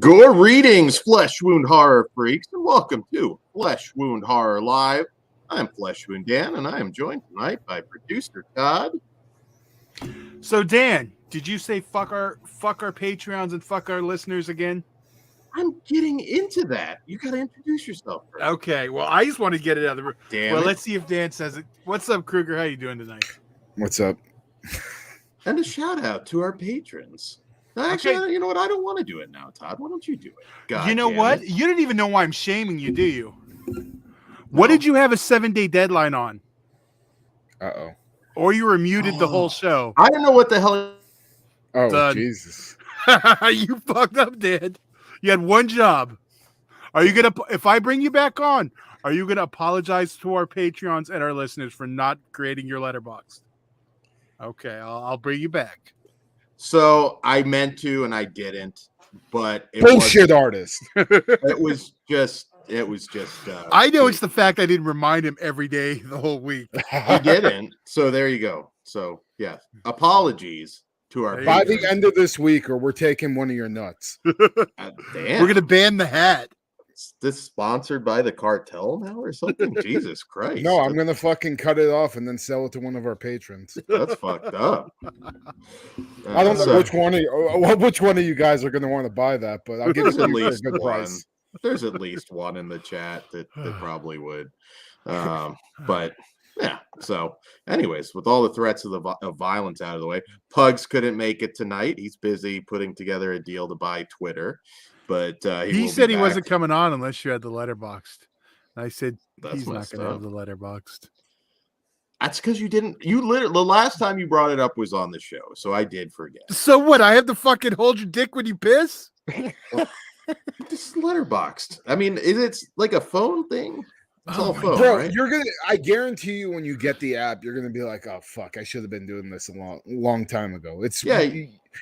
Greetings, Flesh Wound Horror freaks, and welcome to Flesh Wound Horror Live. I'm Flesh Wound Dan, and I am joined tonight by producer Todd. So Dan, did you say fuck our Patreons and fuck our listeners again? I'm getting into that. You got to introduce yourself first. Okay, well, I just want to get it out of the room. Damn it. Let's see if Dan says it. What's up, Kruger? How you doing tonight? What's up? And a shout out to our patrons. Actually, you know what? I don't want to do it now, Todd. Why don't you do it? God, you know what? It. You don't even know why I'm shaming you, do you? No. What did you have a 7-day deadline on? Uh-oh. Or you were muted the whole show. I don't know what the hell. Oh, Done. Jesus. You fucked up, Dan. You had one job. Are you going to, if I bring you back on, are you going to apologize to our Patreons and our listeners for not creating your letterbox? Okay, I'll bring you back. So I meant to, and I didn't. But it bullshit artist. It was just. I know it's the fact I didn't remind him every day the whole week. He didn't. So there you go. So yeah, apologies to our. By the end of this week, or we're taking one of your nuts. Damn. We're gonna ban the hat. Is this sponsored by the cartel now or something? Jesus Christ. No, I'm gonna fucking cut it off and then sell it to one of our patrons. That's fucked up. I don't know which one of you guys are gonna want to buy that, but I'll give you at least a good price. There's at least one in the chat that probably would. But yeah. So, anyways, with all the threats of violence out of the way, Pugs couldn't make it tonight. He's busy putting together a deal to buy Twitter. But he said he wasn't coming on unless you had the letterboxed. And I said he's not going to have the letterboxed. That's because you didn't. You literally the last time you brought it up was on the show, so I did forget. So what? I have to fucking hold your dick when you piss? This is letterboxed. I mean, it's like a phone thing. It's all phone, bro, right? I guarantee you when you get the app, you're gonna be like, oh fuck, I should have been doing this a long time ago. It's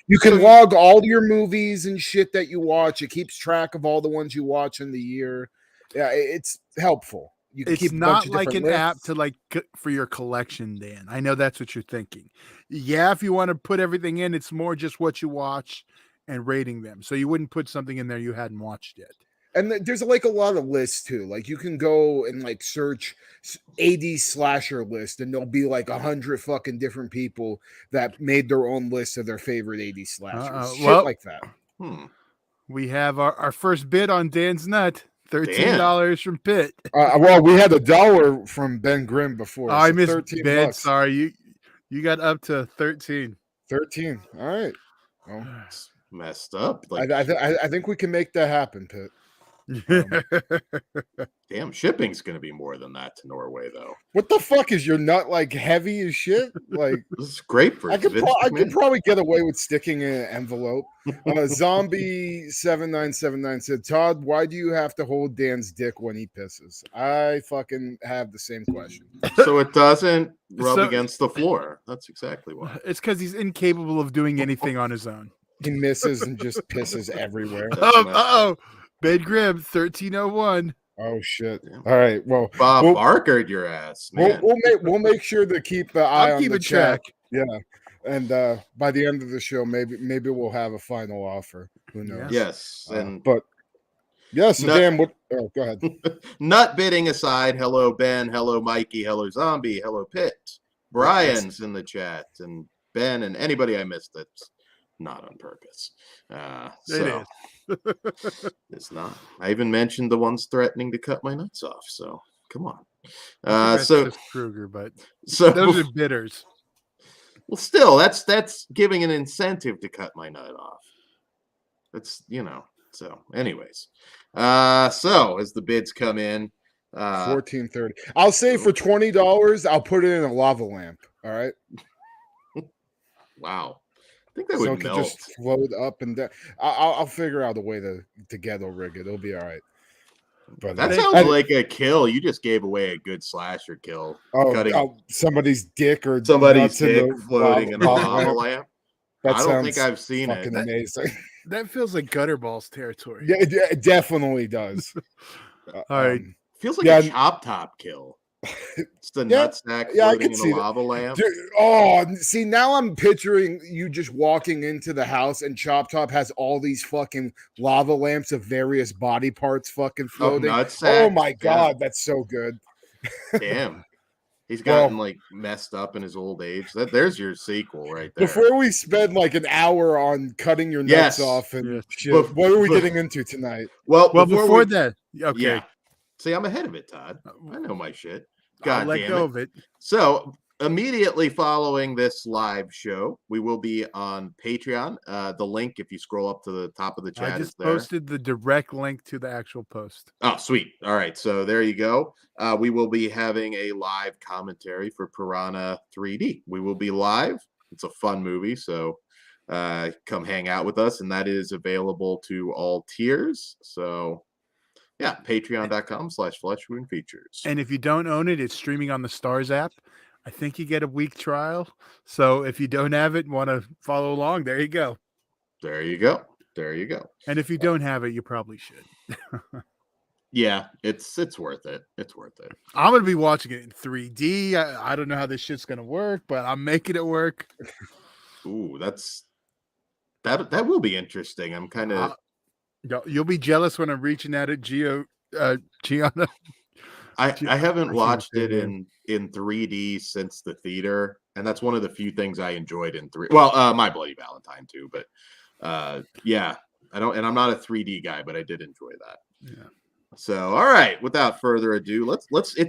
you can log all your movies and shit that you watch. It keeps track of all the ones you watch in the year. Yeah, it's helpful. You can keep not like an app to for your collection, Dan. I know that's what you're thinking. Yeah, if you want to put everything in, it's more just what you watch and rating them. So you wouldn't put something in there you hadn't watched yet. And there's like a lot of lists too. Like you can go and like search AD slasher list, and there'll be like 100 fucking different people that made their own list of their favorite AD slashers. Shit like that. We have our first bid on Dan's nut. $13 from Pitt. Well, we had $1 from Ben Grimm before. I missed Ben. Sorry, you got up to 13. 13. All right. Well, messed up. I think we can make that happen, Pitt. Damn, shipping's gonna be more than that to Norway, though. What the fuck is your nut like heavy as shit? Like this is great for. I could probably get away with sticking in an envelope. Zombie 7979 said, Todd, why do you have to hold Dan's dick when he pisses? I fucking have the same question. So it doesn't rub against the floor. That's exactly why. It's because he's incapable of doing anything on his own. He misses and just pisses everywhere. Oh. Ben Grimm, 1301. Oh shit! All right, well, Bob Barkered your ass. Man. We'll make sure to keep the eye on the track. Yeah, and by the end of the show, maybe we'll have a final offer. Who knows? Yes, but yes, Dan. Go ahead. Nut bidding aside, hello Ben, hello Mikey, hello Zombie, hello Pitt. Brian's in the chat, and Ben and anybody I missed that's not on purpose. So. It's not. I even mentioned the ones threatening to cut my nuts off. So come on. So Kruger, but those are bidders. Well, still, that's giving an incentive to cut my nut off. That's So, anyways, so as the bids come in, $14.30. I'll say for $20, I'll put it in a lava lamp. All right. Wow. I think that would melt. Just float up and down. I'll figure out a way to ghetto rig it. It'll be all right. But that sounds like a kill. You just gave away a good slasher kill. Somebody's dick or somebody's dick floating in a lava lamp. I don't think I've seen it. Amazing. That feels like Gutterballs territory. Yeah, it definitely does. All right. Feels like a chop top kill. It's the Yeah, nutsack yeah, I floating can in a see that. lava lamp. Dude, oh, see, now I'm picturing you just walking into the house and Chop Top has all these fucking lava lamps of various body parts fucking Oh, floating. Oh nutsack. my Yeah. god, that's so good. Damn. He's Well, gotten like messed up in his old age. There's your sequel right there. before we spend like an hour on cutting your nuts Yes. off and Yes. shit, what are we getting into tonight? Well, before that, okay. Yeah. See, I'm ahead of it, Todd. I know my shit. God I'll let damn go it. of it. So immediately following this live show, we will be on Patreon. The link, if you scroll up to the top of the chat, I just is there. posted the direct link to the actual post. Oh, sweet. All right. So there you go. We will be having a live commentary for Piranha 3D. We will be live. It's a fun movie. So come hang out with us. And that is available to all tiers. So yeah, patreon.com/fleshwoundfeatures. And if you don't own it, it's streaming on the Stars app. I think you get a week trial. So if you don't have it and want to follow along, there you go. There you go. There you go. And if you don't have it, you probably should. Yeah, it's worth it. It's worth it. I'm going to be watching it in 3D. I don't know how this shit's going to work, but I'm making it work. Ooh, that will be interesting. I'm kind of you'll be jealous when I'm reaching out at Gianna. I haven't watched it in 3D since the theater, and that's one of the few things I enjoyed in 3D. Well, My Bloody Valentine too, but yeah, I don't, and I'm not a 3D guy, but I did enjoy that. Yeah. So, all right, without further ado, let's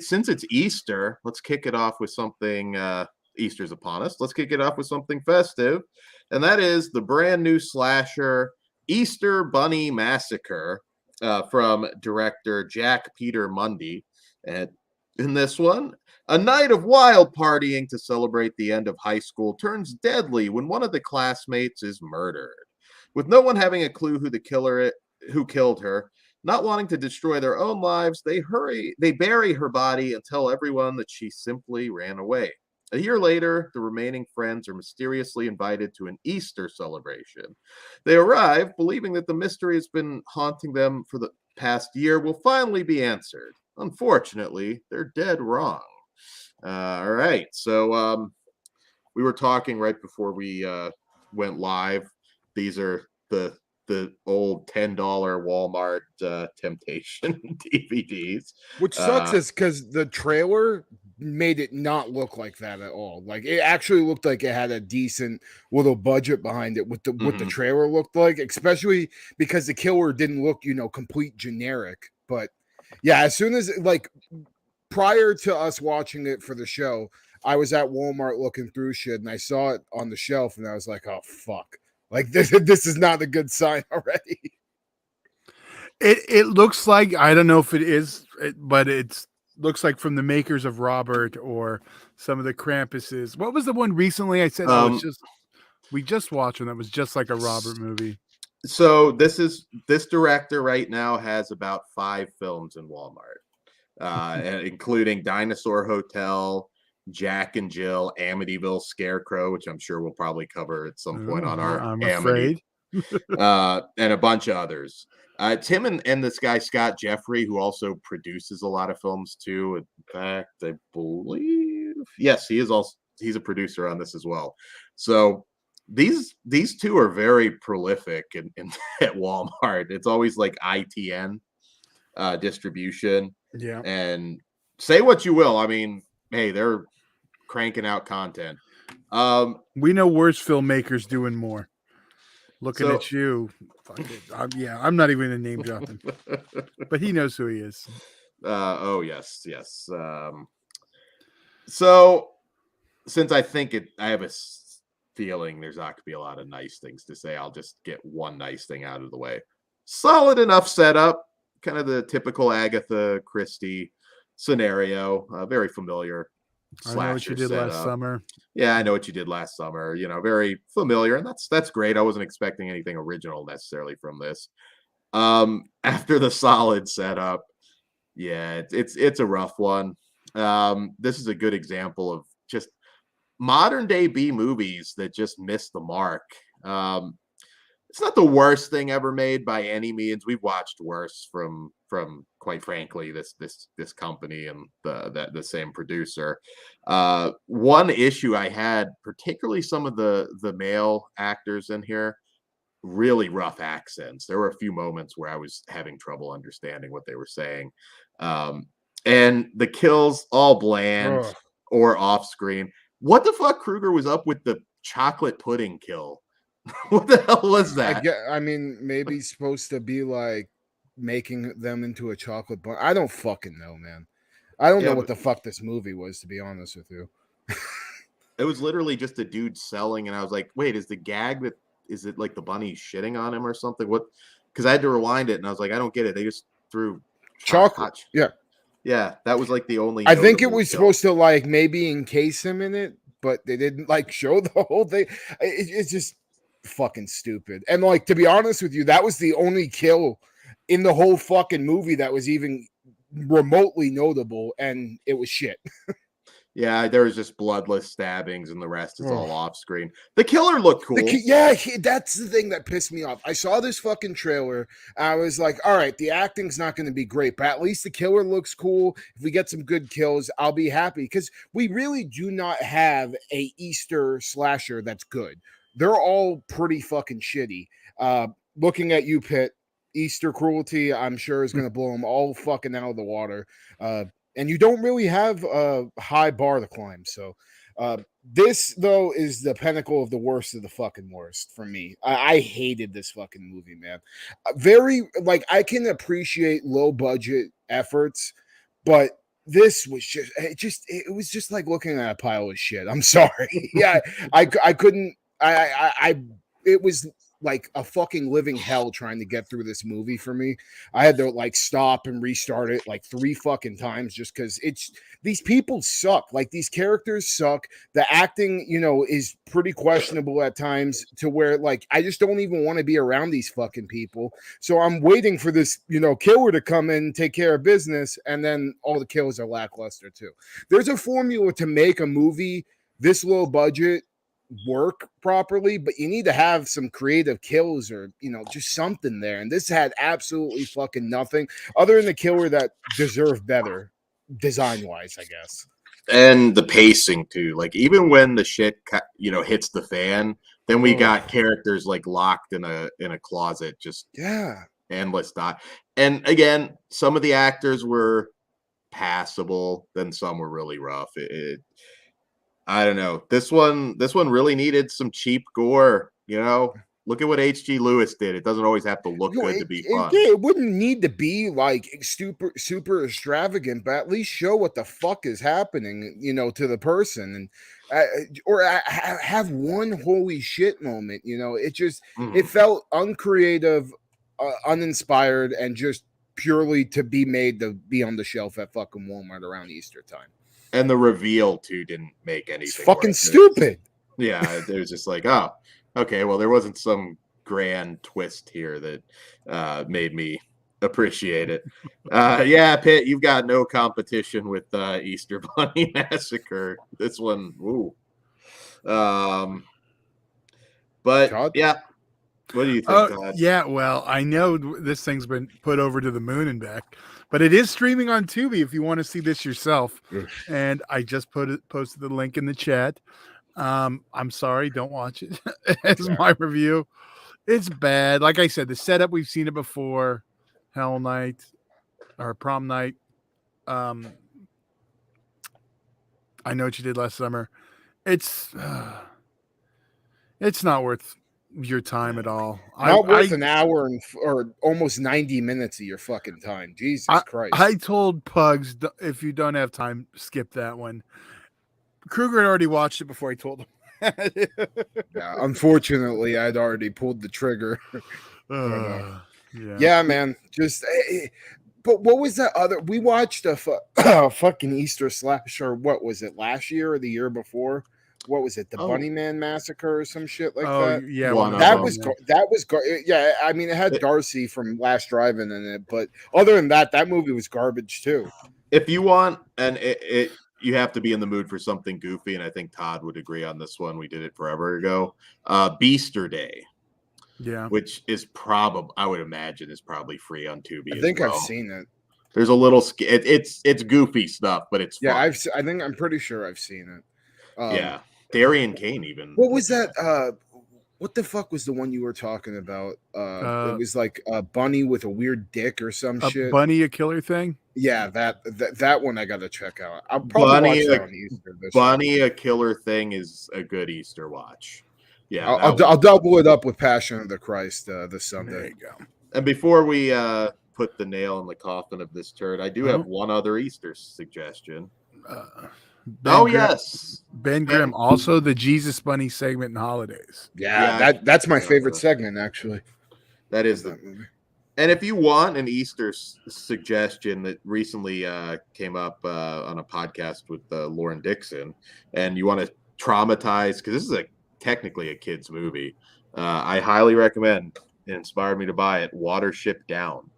since it's Easter, let's kick it off with something. Easter's upon us. Let's kick it off with something festive, and that is the brand new slasher Easter Bunny Massacre from director Jack Peter Mundy. And in this one, a night of wild partying to celebrate the end of high school turns deadly when one of the classmates is murdered. With no one having a clue who killed her, not wanting to destroy their own lives, they bury her body and tell everyone that she simply ran away. A year later, the remaining friends are mysteriously invited to an Easter celebration. They arrive believing that the mystery has been haunting them for the past year will finally be answered. Unfortunately, they're dead wrong. All right. So we were talking right before we went live. These are the old $10 Walmart Temptation DVDs. Which sucks is because the trailer made it not look like that at all. Like it actually looked like it had a decent little budget behind it with what the trailer looked like, especially because the killer didn't look, complete generic. But yeah, as soon as like prior to us watching it for the show, I was at Walmart looking through shit and I saw it on the shelf and I was like, oh fuck. Like this is not a good sign already. It looks like, I don't know if it is, but it's looks like from the makers of Robert or some of the Krampuses. What was the one recently I said we just watched one that was just like a Robert movie? So this director right now has about 5 films in Walmart, including Dinosaur Hotel, Jack and Jill, Amityville Scarecrow, which I'm sure we'll probably cover at some point on our I'm Amity, and a bunch of others. It's him and this guy Scott Jeffrey, who also produces a lot of films too. In fact, I believe yes, he's a producer on this as well. So these two are very prolific in at Walmart. It's always like ITN distribution. Yeah, and say what you will, I mean, hey, they're cranking out content. We know worse filmmakers doing more. Looking at you. Fuck it. I'm not even a name drop him. But he knows who he is. Oh, yes. So, since I have a feeling there's not going to be a lot of nice things to say, I'll just get one nice thing out of the way. Solid enough setup. Kind of the typical Agatha Christie scenario. Very familiar. I know what you did last summer. Yeah, I know what you did last summer. Very familiar, and that's great. I wasn't expecting anything original necessarily from this. After the solid setup, yeah, it's a rough one. This is a good example of just modern day B movies that just missed the mark. it's not the worst thing ever made by any means. We've watched worse from quite frankly this company and the same producer. One issue I had, particularly some of the male actors in here, really rough accents. There were a few moments where I was having trouble understanding what they were saying. And the kills all bland Ugh. or off screen. What the fuck Kruger was up with the chocolate pudding kill? What the hell was that? I mean, maybe he's supposed to be like making them into a chocolate bun. I don't fucking know, man. I don't know what the fuck this movie was, to be honest with you. It was literally just a dude selling, and I was like, wait, is the gag that is it like the bunny shitting on him or something? What? Because I had to rewind it, and I was like, I don't get it. They just threw chocolate. Yeah, that was like the only. I think it was supposed to like maybe encase him in it, but they didn't like show the whole thing. It's just fucking stupid. And like, to be honest with you, that was the only kill in the whole fucking movie that was even remotely notable, and it was shit. Yeah, there was just bloodless stabbings, and the rest is all off screen. The killer looked cool. That's the thing that pissed me off. I saw this fucking trailer. I was like, all right, the acting's not going to be great, but at least the killer looks cool. If we get some good kills, I'll be happy, because we really do not have a Easter slasher that's good. They're all pretty fucking shitty. Looking at you, Pitt, Easter cruelty, I'm sure is going to blow them all fucking out of the water. And you don't really have a high bar to climb. So this, though, is the pinnacle of the worst of the fucking worst for me. I hated this fucking movie, man. Very, like, I can appreciate low budget efforts, but this was it was just like looking at a pile of shit. I'm sorry. Yeah, I couldn't, it was like a fucking living hell trying to get through this movie for me. I had to like stop and restart it like 3 fucking times just because these people suck. Like, these characters suck. The acting, is pretty questionable at times, to where like I just don't even want to be around these fucking people. So I'm waiting for this, killer to come in and take care of business, and then all the kills are lackluster too. There's a formula to make a movie this low budget work properly, but you need to have some creative kills, or just something there, and this had absolutely fucking nothing other than the killer that deserved better design wise, I guess. And the pacing too, like even when the shit hits the fan, then we got characters like locked in a closet, just endless dot. And again, some of the actors were passable, then some were really rough. I don't know. This one really needed some cheap gore. Look at what H.G. Lewis did. It doesn't always have to look good to be fun. It wouldn't need to be like super extravagant, but at least show what the fuck is happening, to the person, and or have one holy shit moment. It just it felt uncreative, uninspired, and just purely to be made to be on the shelf at fucking Walmart around Easter time. And the reveal too didn't make anything. It's fucking stupid. Yeah, it was just like, oh, okay, well, there wasn't some grand twist here that made me appreciate it. Yeah, Pitt, you've got no competition with Easter Bunny Massacre. This one, ooh. But Todd? yeah, what do you think, Todd? Yeah, well, I know this thing's been put over to the moon and back, but it is streaming on Tubi if you want to see this yourself. And I just posted the link in the chat. I'm sorry, don't watch it. It's my review. It's bad. Like I said, the setup, we've seen it before. Hell Night or Prom Night. I know what you did last summer. It's not worth your time at all. Not worth an hour or almost 90 minutes of your fucking time. Jesus Christ. I told Pugs, if you don't have time, skip that one. Kruger had already watched it before I told him. Yeah, unfortunately, I'd already pulled the trigger. Yeah, man. Just, but what was that other? We watched a fucking Easter slasher. What was it, last year or the year before? What was it? The Bunny Man Massacre or some shit like that? Yeah, that was yeah. I mean, it had Darcy from Last Drive-In in it, but other than that, that movie was garbage too. If you want, and you have to be in the mood for something goofy, and I think Todd would agree on this one. We did it forever ago. Beaster Day. Yeah. which is I would imagine is probably free on Tubi. I think as well. I've seen it. There's a little it's goofy stuff, but it's Yeah, fun. I'm pretty sure I've seen it. Yeah, Darian Kane even. What was that? What the fuck was the one you were talking about? It was like a bunny with a weird dick or some shit. Bunny, a killer thing. Yeah, that one I gotta check out. I'll probably watch that on Easter this Bunny, a killer thing is a good Easter watch. Yeah, I'll double it up with Passion of the Christ this Sunday. There you go. And before we put the nail in the coffin of this turd, I do have one other Easter suggestion. Yes, Ben Grimm, also the Jesus Bunny segment in holidays. Yeah, that's my favorite segment, actually. That is that movie. And if you want an Easter suggestion that recently came up on a podcast with Lauren Dixon, and you want to traumatize, because this is technically a kid's movie, I highly recommend. It inspired me to buy it. Watership Down.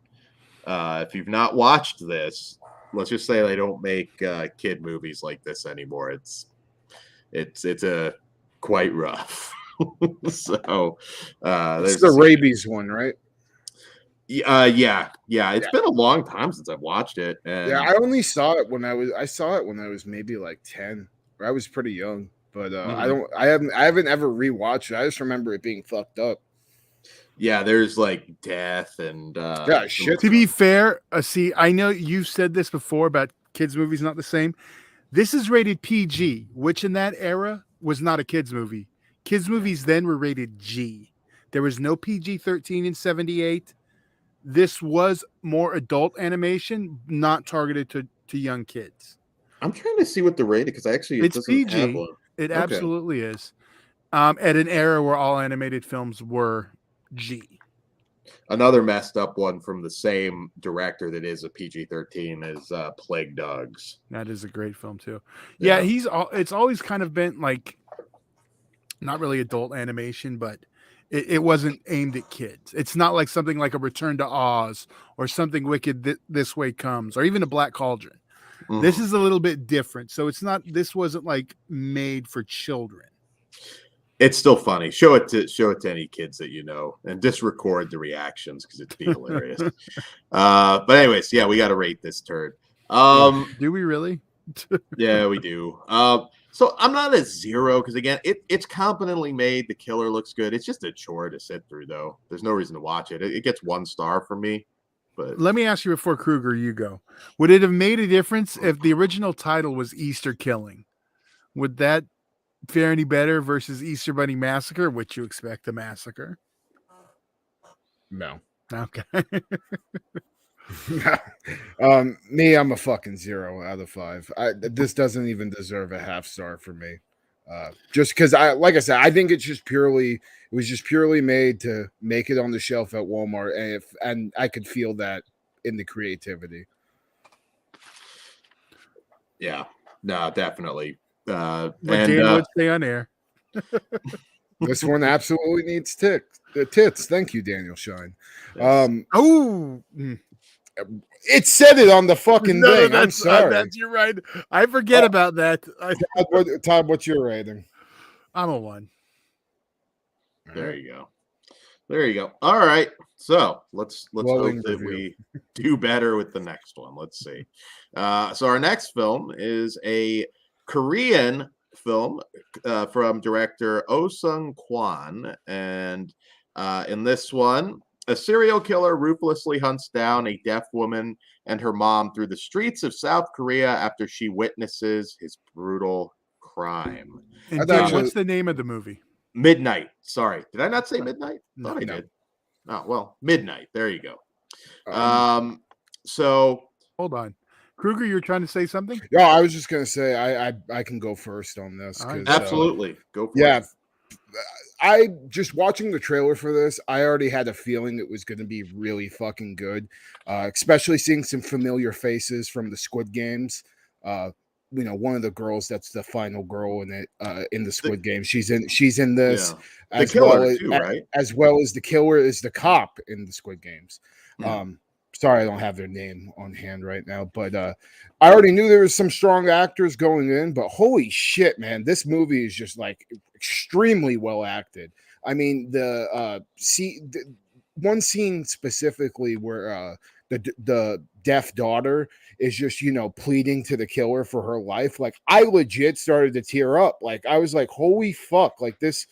If you've not watched this, let's just say they don't make kid movies like this anymore. It's quite rough. So it's the rabies one, right? Yeah. It's been a long time since I've watched it. And I only saw it when I was maybe like 10, or I was pretty young. But I haven't ever rewatched it. I just remember it being fucked up. Yeah, there's like death and shit. To be fair, see, I know you've said this before about kids' movies not the same. This is rated PG, which in that era was not a kids' movie. Kids' movies then were rated G. There was no PG-13 in 78. This was more adult animation, not targeted to young kids. I'm trying to see what the rating, because actually it's PG. It absolutely is. At an era where all animated films were G. Another messed up one from the same director that is a PG-13 is Plague Dogs. That is a great film too. Yeah, it's always kind of been like not really adult animation, but it wasn't aimed at kids. It's not like something like a Return to Oz or something Wicked This Way Comes, or even a Black Cauldron. Mm. This is a little bit different. So this wasn't like made for children. It's still funny. Show it to any kids that you know, and just record the reactions because it'd be hilarious. But anyways, yeah, we got to rate this turd. Do we really? Yeah, we do. So I'm not at 0 because again, it's competently made. The killer looks good. It's just a chore to sit through, though. There's no reason to watch it. It gets 1 star from me. But let me ask you before Kruger, you go. Would it have made a difference if the original title was Easter Killing? Would that fare any better versus Easter Bunny Massacre? Which you expect the massacre? No. Okay. Me, I'm a fucking 0 out of 5. This doesn't even deserve a half star for me. Just because like I said, I think it was just purely made to make it on the shelf at Walmart, and I could feel that in the creativity. Yeah, no, definitely. Dan would stay on air. This one absolutely needs tits. Thank you, Daniel Shine. It said it on the fucking thing. I'm sorry. You're right. I forget about that. Todd, what's your rating? I'm a 1. There you go. All right. So let's hope that we do better with the next one. Let's see. So our next film is a Korean film from director Oh Sung-kwan, and in this one, a serial killer ruthlessly hunts down a deaf woman and her mom through the streets of South Korea after she witnesses his brutal crime. And Dan, what's the name of the movie? Midnight. Sorry, did I not say Midnight? No, I did. Oh well, Midnight. There you go. So hold on. Kruger, you're trying to say something? Yeah, I was just gonna say I can go first on this. Absolutely, go for it. I just watching the trailer for this, I already had a feeling it was going to be really fucking good, especially seeing some familiar faces from the Squid Games. One of the girls that's the final girl in it in the Squid Game. She's in this as well as right? As well as the killer is the cop in the Squid Games. Sorry, I don't have their name on hand right now, but I already knew there was some strong actors going in, but holy shit, man, this movie is just like extremely well acted. I mean, one scene specifically where the deaf daughter is just, you know, pleading to the killer for her life. Like, I legit started to tear up. Like, I was like, holy fuck, like this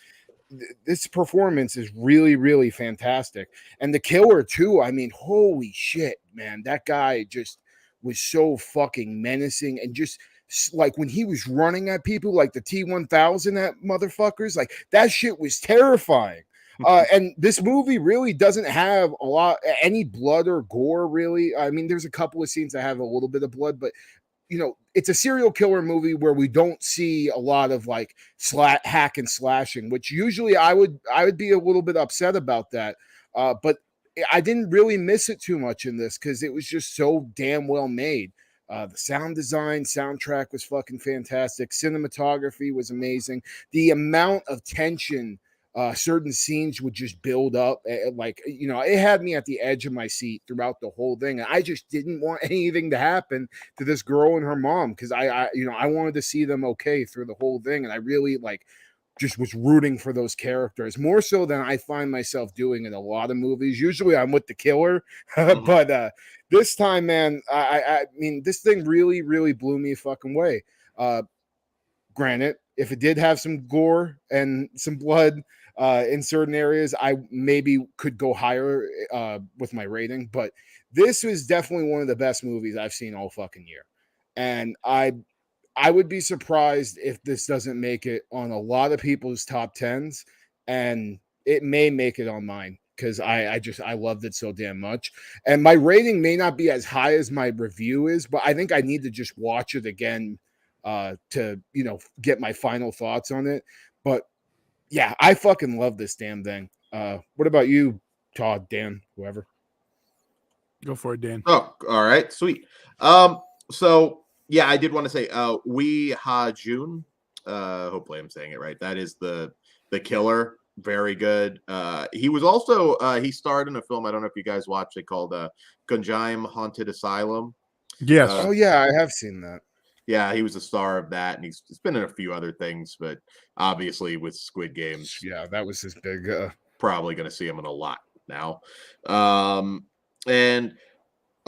performance is really, really fantastic. And the killer too, I mean, holy shit, man, that guy just was so fucking menacing. And just like when he was running at people like the T-1000 at motherfuckers, like that shit was terrifying. And this movie really doesn't have any blood or gore, really. I mean, there's a couple of scenes that have a little bit of blood, but you know, it's a serial killer movie where we don't see a lot of like hack and slashing, which usually I would be a little bit upset about that. But I didn't really miss it too much in this because it was just so damn well made. The sound design, soundtrack was fucking fantastic. Cinematography was amazing. The amount of tension certain scenes would just build up, like, you know, it had me at the edge of my seat throughout the whole thing. And I just didn't want anything to happen to this girl and her mom because I wanted to see them okay through the whole thing. And I really just was rooting for those characters more so than I find myself doing in a lot of movies. Usually I'm with the killer, but this time, man, I mean, this thing really, really blew me a fucking way. Granted, if it did have some gore and some blood in certain areas, I maybe could go higher with my rating. But this was definitely one of the best movies I've seen all fucking year. And I would be surprised if this doesn't make it on a lot of people's top tens. And it may make it on mine because I loved it so damn much. And my rating may not be as high as my review is, but I think I need to just watch it again to, you know, get my final thoughts on it. But yeah, I fucking love this damn thing. What about you, Todd, Dan, whoever? Go for it, Dan. Oh, all right, sweet. So yeah, I did want to say Wee Ha Jun. Hopefully I'm saying it right. That is the killer. Very good. He was also he starred in a film, I don't know if you guys watched it, called Gunjaim Haunted Asylum. Yes. Oh yeah, I have seen that. Yeah, he was a star of that, and he's been in a few other things, but obviously with Squid Games, yeah, that was his big. Probably going to see him in a lot now. And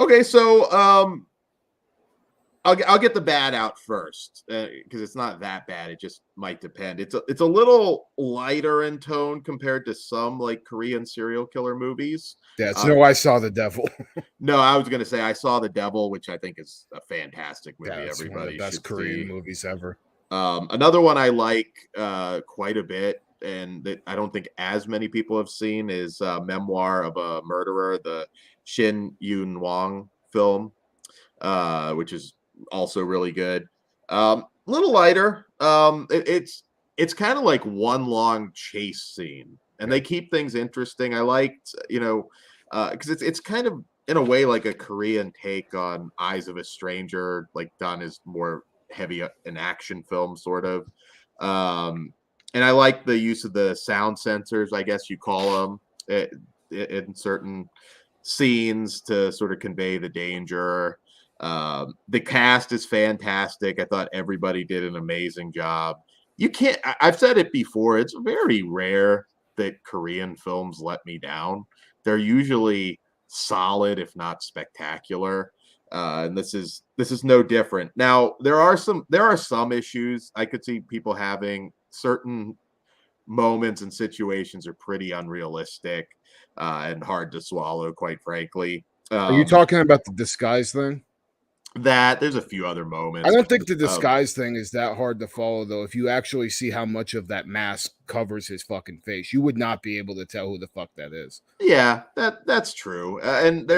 okay, so I'll get the bad out first because it's not that bad. It just might depend. It's a little lighter in tone compared to some like Korean serial killer movies. Yeah, no, I Saw the Devil. No, I was going to say I Saw the Devil, which I think is a fantastic movie. Yeah, it's everybody one of the best Korean movies ever. Another one I like quite a bit, and that I don't think as many people have seen, is Memoir of a Murderer, the Shin Yun Wang film, which is also really good. A little lighter. It's kind of like one long chase scene, and they keep things interesting. I liked, you know, because it's kind of in a way like a Korean take on Eyes of a Stranger, like done as more heavy an action film sort of. And I like the use of the sound sensors, I guess you call them, in certain scenes to sort of convey the danger. The cast is fantastic. I thought everybody did an amazing job. I've said it before, it's very rare that Korean films let me down. They're usually solid, if not spectacular. And this is no different. Now, there are some issues I could see people having. Certain moments and situations are pretty unrealistic and hard to swallow, quite frankly. Are you talking about the disguise thing? There's a few other moments. I don't think the disguise thing is that hard to follow, though. If you actually see how much of that mask covers his fucking face, you would not be able to tell who the fuck that is. Yeah, that's true. And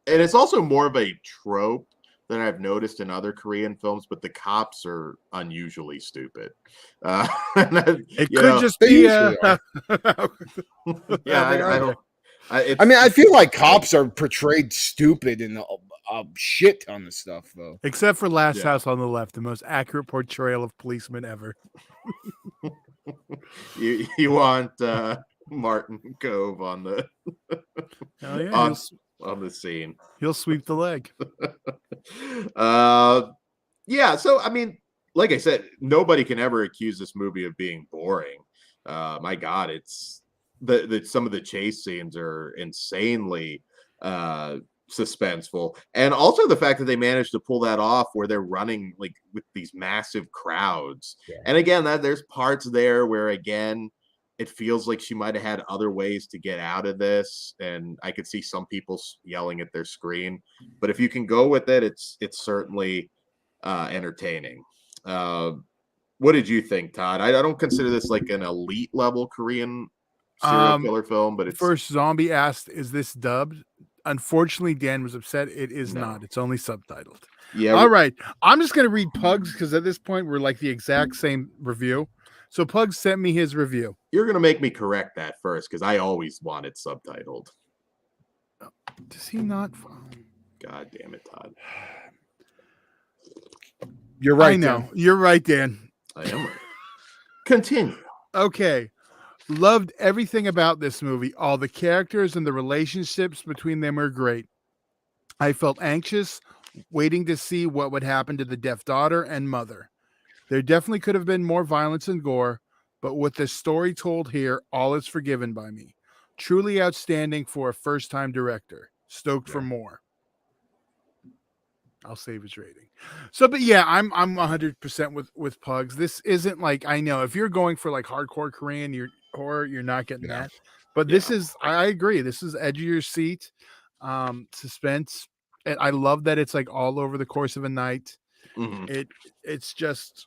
it's also more of a trope than I've noticed in other Korean films, but the cops are unusually stupid. It could just be. Yeah, I mean, I feel like cops are portrayed stupid in a shit ton of stuff, though. Except for Last House on the Left, the most accurate portrayal of policemen ever. You want Martin Cove on the on the scene. He'll sweep the leg. Yeah, so I mean, like I said, nobody can ever accuse this movie of being boring. My God, it's some of the chase scenes are insanely suspenseful, and also the fact that they managed to pull that off where they're running like with these massive crowds. Yeah. And again, that there's parts there where again it feels like she might have had other ways to get out of this, and I could see some people yelling at their screen, but if you can go with it, it's certainly entertaining. What did you think, Todd? I don't consider this like an elite level Korean serial killer film, but it's First Zombie asked, "Is this dubbed?" Unfortunately, Dan was upset. It is No. not. It's only subtitled. yeah. All right. I'm just going to read Pugs because at this point, we're like the exact same review. So Pugs sent me his review. You're gonna make me correct that first because I always want it subtitled. Does he not? God damn it, Todd. You're right. I know. Dan. You're right, Dan. I am right. Continue. Okay. Loved everything about this movie. All the characters and the relationships between them are great. I felt anxious, waiting to see what would happen to the deaf daughter and mother. There definitely could have been more violence and gore, but with the story told here, all is forgiven by me. Truly outstanding for a first-time director. Stoked for more. I'll save his rating. So, but yeah, I'm 100% with Pugs. This isn't like, I know if you're going for like hardcore Korean horror, you're not getting that. But this is, I agree. This is edge of your seat, suspense. And I love that it's like all over the course of a night. Mm-hmm. It's just,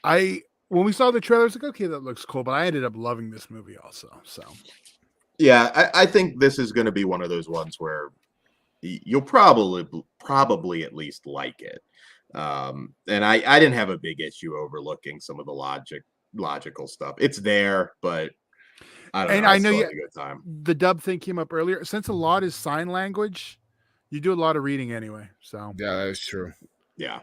when we saw the trailer, I was like, okay, that looks cool. But I ended up loving this movie also. So yeah, I think this is going to be one of those ones where you'll probably at least like it. And I didn't have a big issue overlooking some of the logical stuff. It's there, but I don't know. I know you had a good time. The dub thing came up earlier. Since a lot is sign language, you do a lot of reading anyway. So yeah, that is true. Yeah.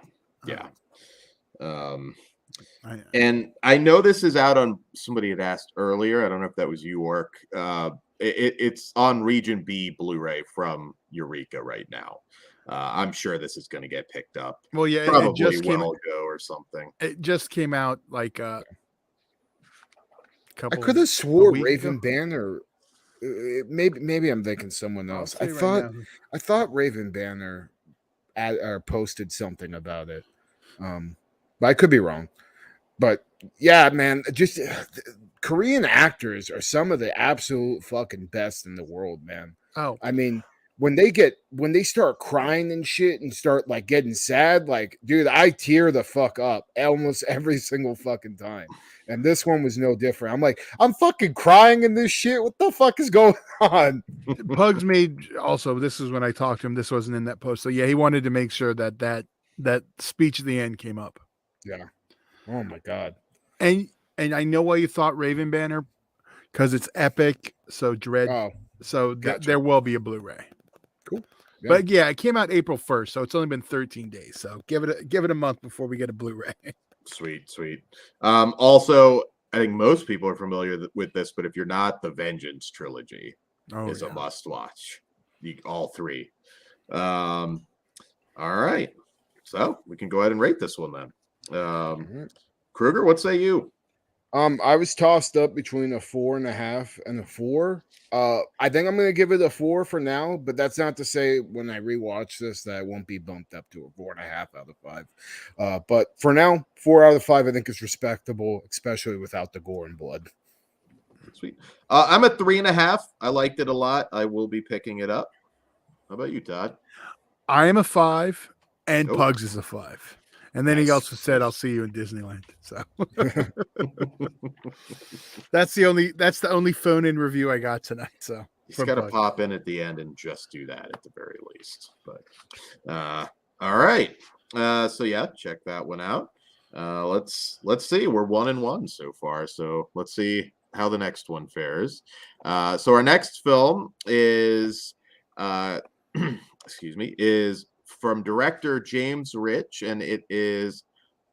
And I know this is out on, somebody had asked earlier, I don't know if that was you, Orc. It's on Region B Blu-ray from Eureka right now. I'm sure this is going to get picked up. Well, yeah, probably it just came ago or something. It just came out like a couple. I could have swore Raven Banner. Maybe I'm thinking someone else. I thought Raven Banner posted something about it. But I could be wrong. But yeah, man, just Korean actors are some of the absolute fucking best in the world, man. Oh, I mean, when they start crying and shit and start like getting sad, like, dude, I tear the fuck up almost every single fucking time. And this one was no different. I'm like, I'm fucking crying in this shit. What the fuck is going on? Pugs made also, this is when I talked to him. This wasn't in that post. So yeah, he wanted to make sure that speech at the end came up. Yeah. Oh my God. And I know why you thought Raven Banner, because it's epic. So dread. Oh, so there will be a Blu-ray. Cool. Yeah. But yeah, it came out April 1st, so it's only been 13 days. So give it a month before we get a Blu-ray. Sweet. Also, I think most people are familiar with this, but if you're not, the Vengeance trilogy is a must-watch. All three. All right. So we can go ahead and rate this one then. Kruger, what say you? I was tossed up between a 4.5 and a 4. I think I'm gonna give it a 4 for now, but that's not to say when I rewatch this that I won't be bumped up to a 4.5 out of 5. But for now, 4 out of 5 I think is respectable, especially without the gore and blood. Sweet. I'm at 3.5. I liked it a lot. I will be picking it up. How about you, Todd? I am a 5, and Pugs is a 5. And then he also said, "I'll see you in Disneyland." So that's the only phone-in review I got tonight. So he's got to pop in at the end and just do that at the very least. But all right. So yeah, check that one out. Let's see. We're 1-1 so far. So let's see how the next one fares. So our next film is is from director James Rich, and it is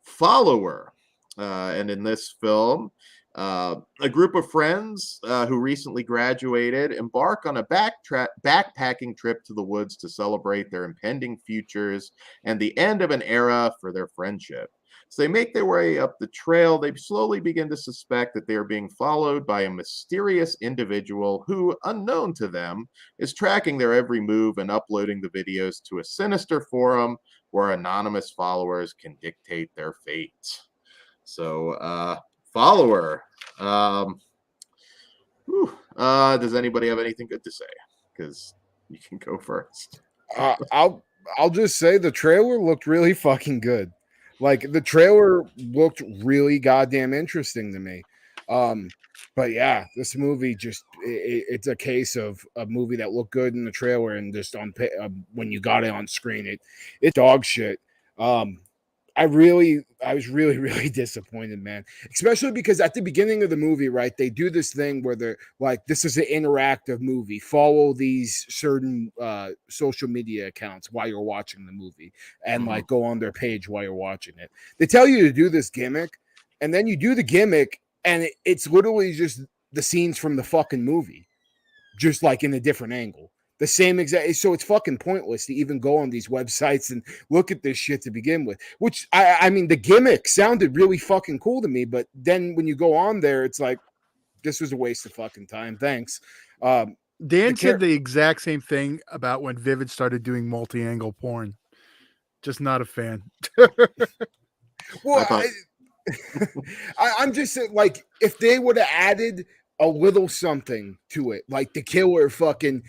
Follower. And in this film, a group of friends who recently graduated embark on a backpacking trip to the woods to celebrate their impending futures and the end of an era for their friendship. As they make their way up the trail, they slowly begin to suspect that they are being followed by a mysterious individual who, unknown to them, is tracking their every move and uploading the videos to a sinister forum where anonymous followers can dictate their fate. So, Follower. Does anybody have anything good to say? Because you can go first. I'll just say the trailer looked really fucking good. Like the trailer looked really goddamn interesting to me. But yeah, this movie it's a case of a movie that looked good in the trailer and just on when you got it on screen, it's dog shit. I was really, really disappointed, man. Especially because at the beginning of the movie, right, they do this thing where they're like, this is an interactive movie. Follow these certain social media accounts while you're watching the movie and like go on their page while you're watching it. They tell you to do this gimmick, and then you do the gimmick, and it's literally just the scenes from the fucking movie, just like in a different angle. The same exact, so it's fucking pointless to even go on these websites and look at this shit to begin with. Which I mean, the gimmick sounded really fucking cool to me, but then when you go on there, it's like this was a waste of fucking time. Thanks. Dan said the exact same thing about when Vivid started doing multi-angle porn. Just not a fan. Well, I'm just saying, like, if they would have added a little something to it, like the killer fucking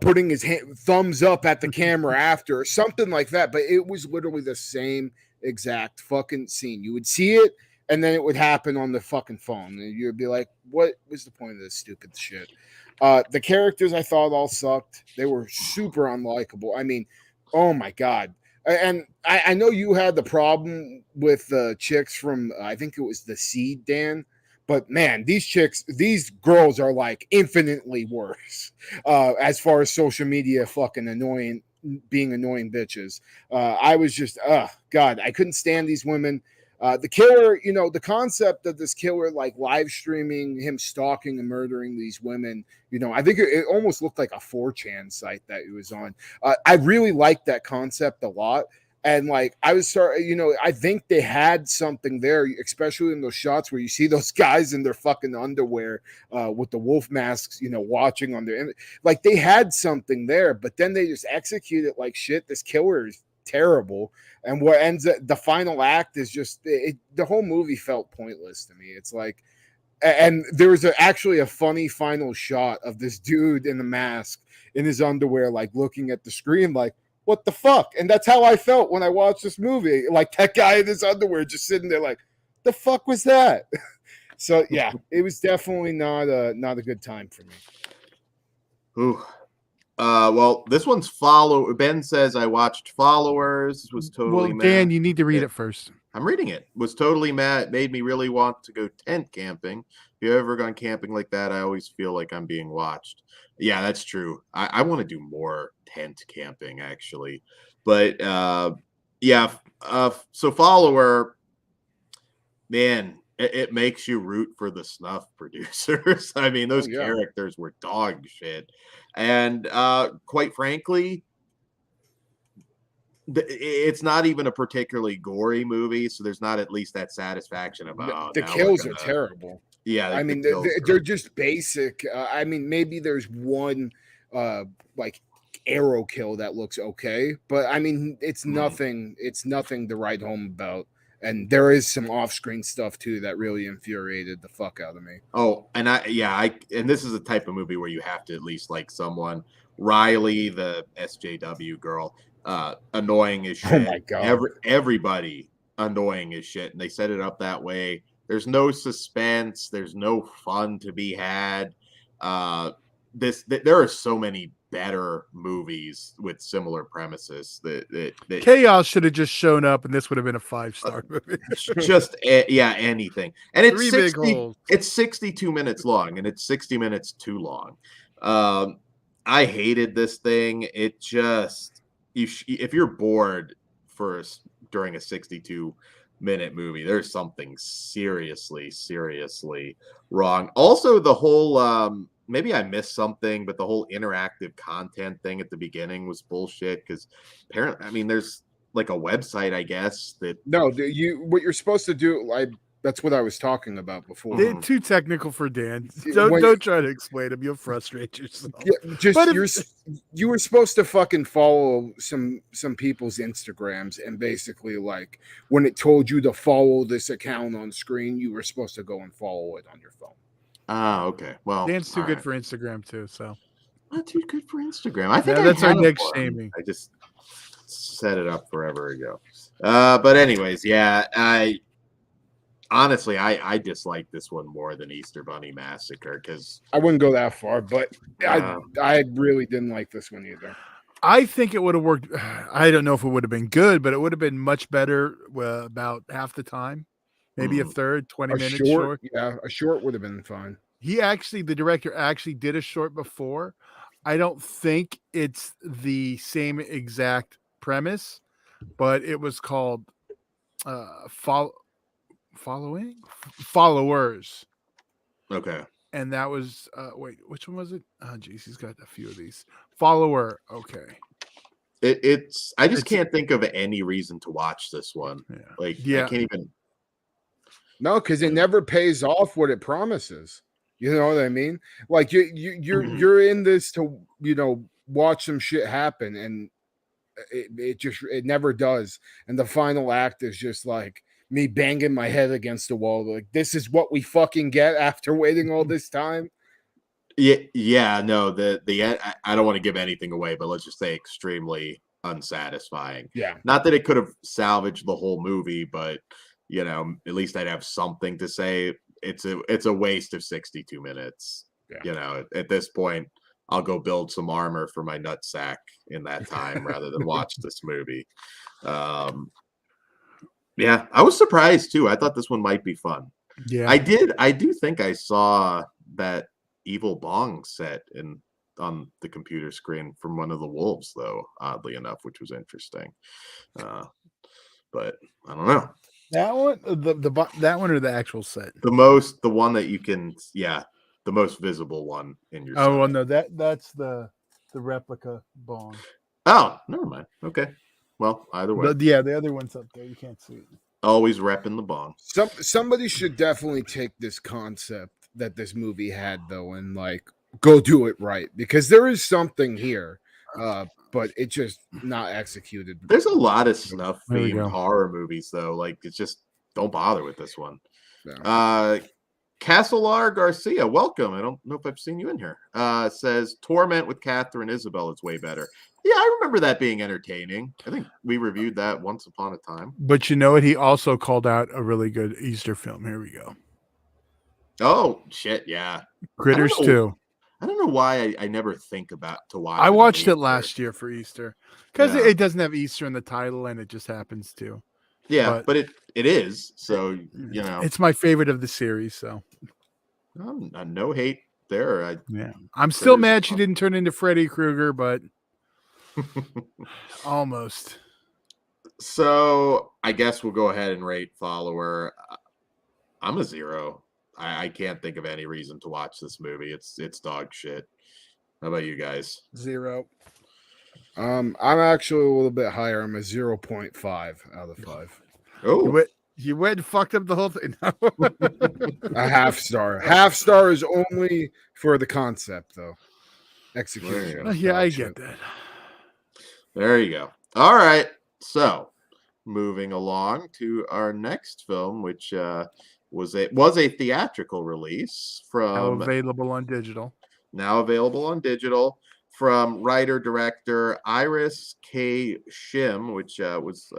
putting his thumbs up at the camera after or something like that, but it was literally the same exact fucking scene. You would see it and then it would happen on the fucking phone and you'd be like, what was the point of this stupid shit? The characters I thought all sucked. They were super unlikable. I mean, oh my god. And I know you had the problem with the chicks from I think it was The Seed, Dan. But man, these girls are like infinitely worse as far as social media fucking being annoying bitches. I was just, God, I couldn't stand these women. The killer, the concept of this killer like live streaming him stalking and murdering these women, I think it almost looked like a 4chan site that it was on. I really liked that concept a lot. And like I think they had something there, especially in those shots where you see those guys in their fucking underwear with the wolf masks, watching on their, like they had something there, but then they just execute it like shit. This killer is terrible, and what ends up the final act is just the whole movie felt pointless to me. It's like, and there was actually a funny final shot of this dude in the mask in his underwear, like looking at the screen, like, what the fuck? And that's how I felt when I watched this movie. Like that guy in his underwear just sitting there like, the fuck was that? So yeah, it was definitely not a good time for me. Ooh. Well, this one's Ben says I watched Followers. This was totally mad. Dan, you need to read it first. I'm reading it. Was totally mad. Made me really want to go tent camping. If you've ever gone camping like that, I always feel like I'm being watched. Yeah, that's true. I want to do more tent camping actually. But so Follower, man, it makes you root for the snuff producers. I mean, those characters were dog shit. And quite frankly, it's not even a particularly gory movie, so there's not at least that satisfaction about the kills are terrible. Yeah, I mean they're just basic. I mean, maybe there's one like arrow kill that looks okay, but I mean it's nothing. It's nothing to write home about. And there is some off-screen stuff too that really infuriated the fuck out of me. Oh, and and this is a type of movie where you have to at least like someone. Riley, the SJW girl, annoying as shit. Oh my god! Everybody annoying as shit, and they set it up that way. There's no suspense. There's no fun to be had. There are so many better movies with similar premises that Chaos should have just shown up and this would have been a 5-star movie. Just anything. And it's 62 minutes long and it's 60 minutes too long. I hated this thing. It just if you're bored during a 62-minute movie, there's something seriously wrong. Also, the whole maybe I missed something, but the whole interactive content thing at the beginning was bullshit because apparently, I mean, there's like a website, I guess. That No, what you're supposed to do, that's what I was talking about before. They're too technical for Dan. When- Don't try to explain them. You'll frustrate yourself. Yeah, just But if- you were supposed to fucking follow some people's Instagrams, and basically, like, when it told you to follow this account on screen, you were supposed to go and follow it on your phone. Ah, okay. Well, Dan's too all good right. for Instagram too. So Not too good for Instagram. I think Yeah, I that's our had next one. shaming. I just set it up forever ago. But anyways, yeah, I dislike this one more than Easter Bunny Massacre because I wouldn't go that far, but I really didn't like this one either. I think it would have worked. I don't know if it would have been good, but it would have been much better about half the time, maybe a third, 20 minutes short. Yeah, a short would have been fine. The director actually did a short before. I don't think it's the same exact premise, but it was called Followers. okay. And that was wait, which one was it? Oh geez, he's got a few of these. Follower, okay. I just can't think of any reason to watch this one. Yeah. I can't even. No, because it never pays off what it promises. You know what I mean? Like you're in this to watch some shit happen, and it never does. And the final act is just like me banging my head against the wall. Like, this is what we fucking get after waiting all this time. Yeah, no, I don't want to give anything away, but let's just say extremely unsatisfying. Yeah. Not that it could have salvaged the whole movie, but at least I'd have something to say. It's a waste of 62 minutes. Yeah. At this point, I'll go build some armor for my nutsack in that time rather than watch this movie. Yeah, I was surprised too. I thought this one might be fun. Yeah, I do think I saw that evil bong set on the computer screen from one of the wolves, though, oddly enough, which was interesting. But I don't know. that one, that one or the actual set. The one that you can, the most visible one in your. Oh well, no, that's the replica bong. Oh, never mind. Okay. Well, either way. The other one's up there. You can't see it. Always repping the bong. Somebody should definitely take this concept that this movie had, though, and like go do it right, because there is something here, but it's just not executed. There's a lot of snuff themed horror movies, though. Like, it's just don't bother with this one. Yeah. Castelar Garcia, welcome. I don't know if I've seen you in here. Says Torment with Catherine Isabel is way better. Yeah, I remember that being entertaining. I think we reviewed that once upon a time. But you know what? He also called out a really good Easter film. Here we go. Oh shit! Yeah, Critters 2. I don't know why I never think about to watch. I watched it last year for Easter because it doesn't have Easter in the title, and it just happens to. Yeah, but it is. So it's my favorite of the series. So no hate there. I'm still mad she didn't turn into Freddy Krueger, but almost. So I guess we'll go ahead and rate Follower. I'm a 0. I can't think of any reason to watch this movie. It's dog shit. How about you guys? 0. I'm actually a little bit higher. I'm a 0.5 out of 5. Oh, You went and fucked up the whole thing. A half star. Half star is only for the concept, though. Execution. Yeah, I get that. There you go. All right. So, moving along to our next film, which was a theatrical release from now available on digital. Now available on digital from writer-director Iris K. Shim, which was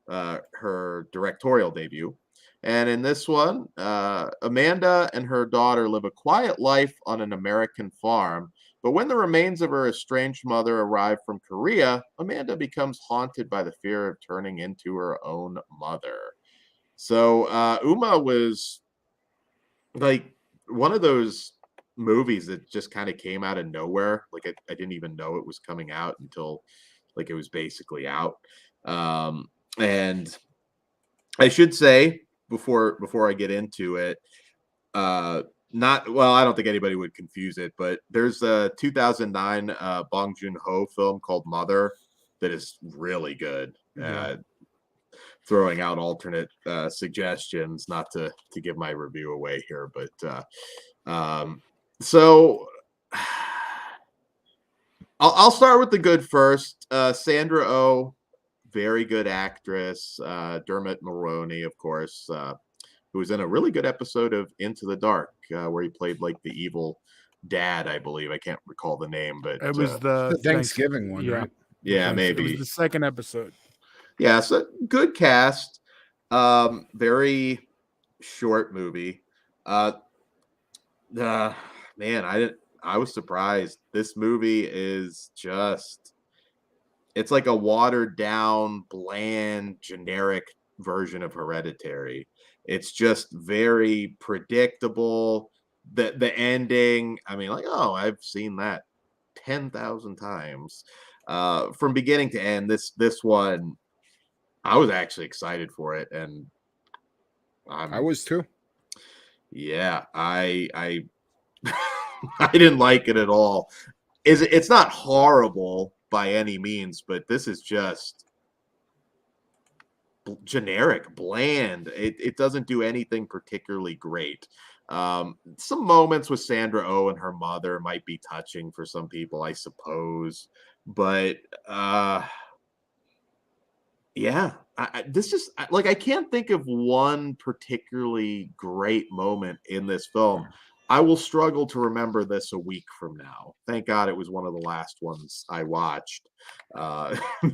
her directorial debut. And in this one, Amanda and her daughter live a quiet life on an American farm. But when the remains of her estranged mother arrive from Korea, Amanda becomes haunted by the fear of turning into her own mother. So UMMA was like one of those movies that just kind of came out of nowhere. Like I didn't even know it was coming out until like it was basically out. And I should say before I get into it, I don't think anybody would confuse it, but there's a 2009 Bong Joon-ho film called Mother that is really good. throwing out alternate suggestions, not to give my review away here, but so I'll start with the good first. Sandra Oh, very good actress. Dermot Mulroney, of course, who was in a really good episode of Into the Dark, where he played like the evil dad, I believe. I can't recall the name, but it was the Thanksgiving one, right? Yeah, maybe. It was the second episode. Yeah, so good cast. Very short movie. Man, I was surprised. This movie is just, it's like a watered down, bland, generic version of Hereditary. It's just very predictable. The ending, I mean, like, oh, I've seen that 10,000 times. From beginning to end, this one, I was actually excited for it, and I was too. Yeah, I I didn't like it at all. It's not horrible by any means, but this is just generic, bland. It doesn't do anything particularly great. Some moments with Sandra Oh and her mother might be touching for some people, I suppose, but yeah, this just like, I can't think of one particularly great moment in this film. I will struggle to remember this a week from now. Thank God it was one of the last ones I watched,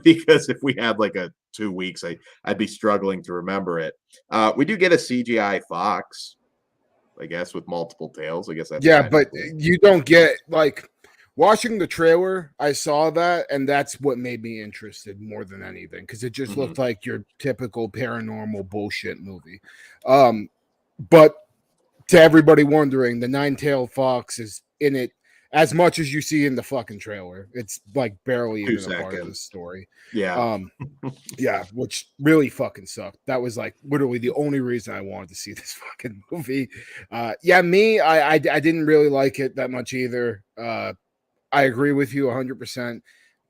because if we had like a 2 weeks, I'd be struggling to remember it. We do get a CGI fox, I guess, with multiple tails. I guess that's but cool. You don't get, like, watching the trailer, I saw that, and that's what made me interested more than anything, because it just looked like your typical paranormal bullshit movie. But to everybody wondering, the nine-tailed fox is in it as much as you see in the fucking trailer. It's like barely even a part of the story. Yeah. Yeah, which really fucking sucked. That was like literally the only reason I wanted to see this fucking movie. I didn't really like it that much either. I agree with you 100%.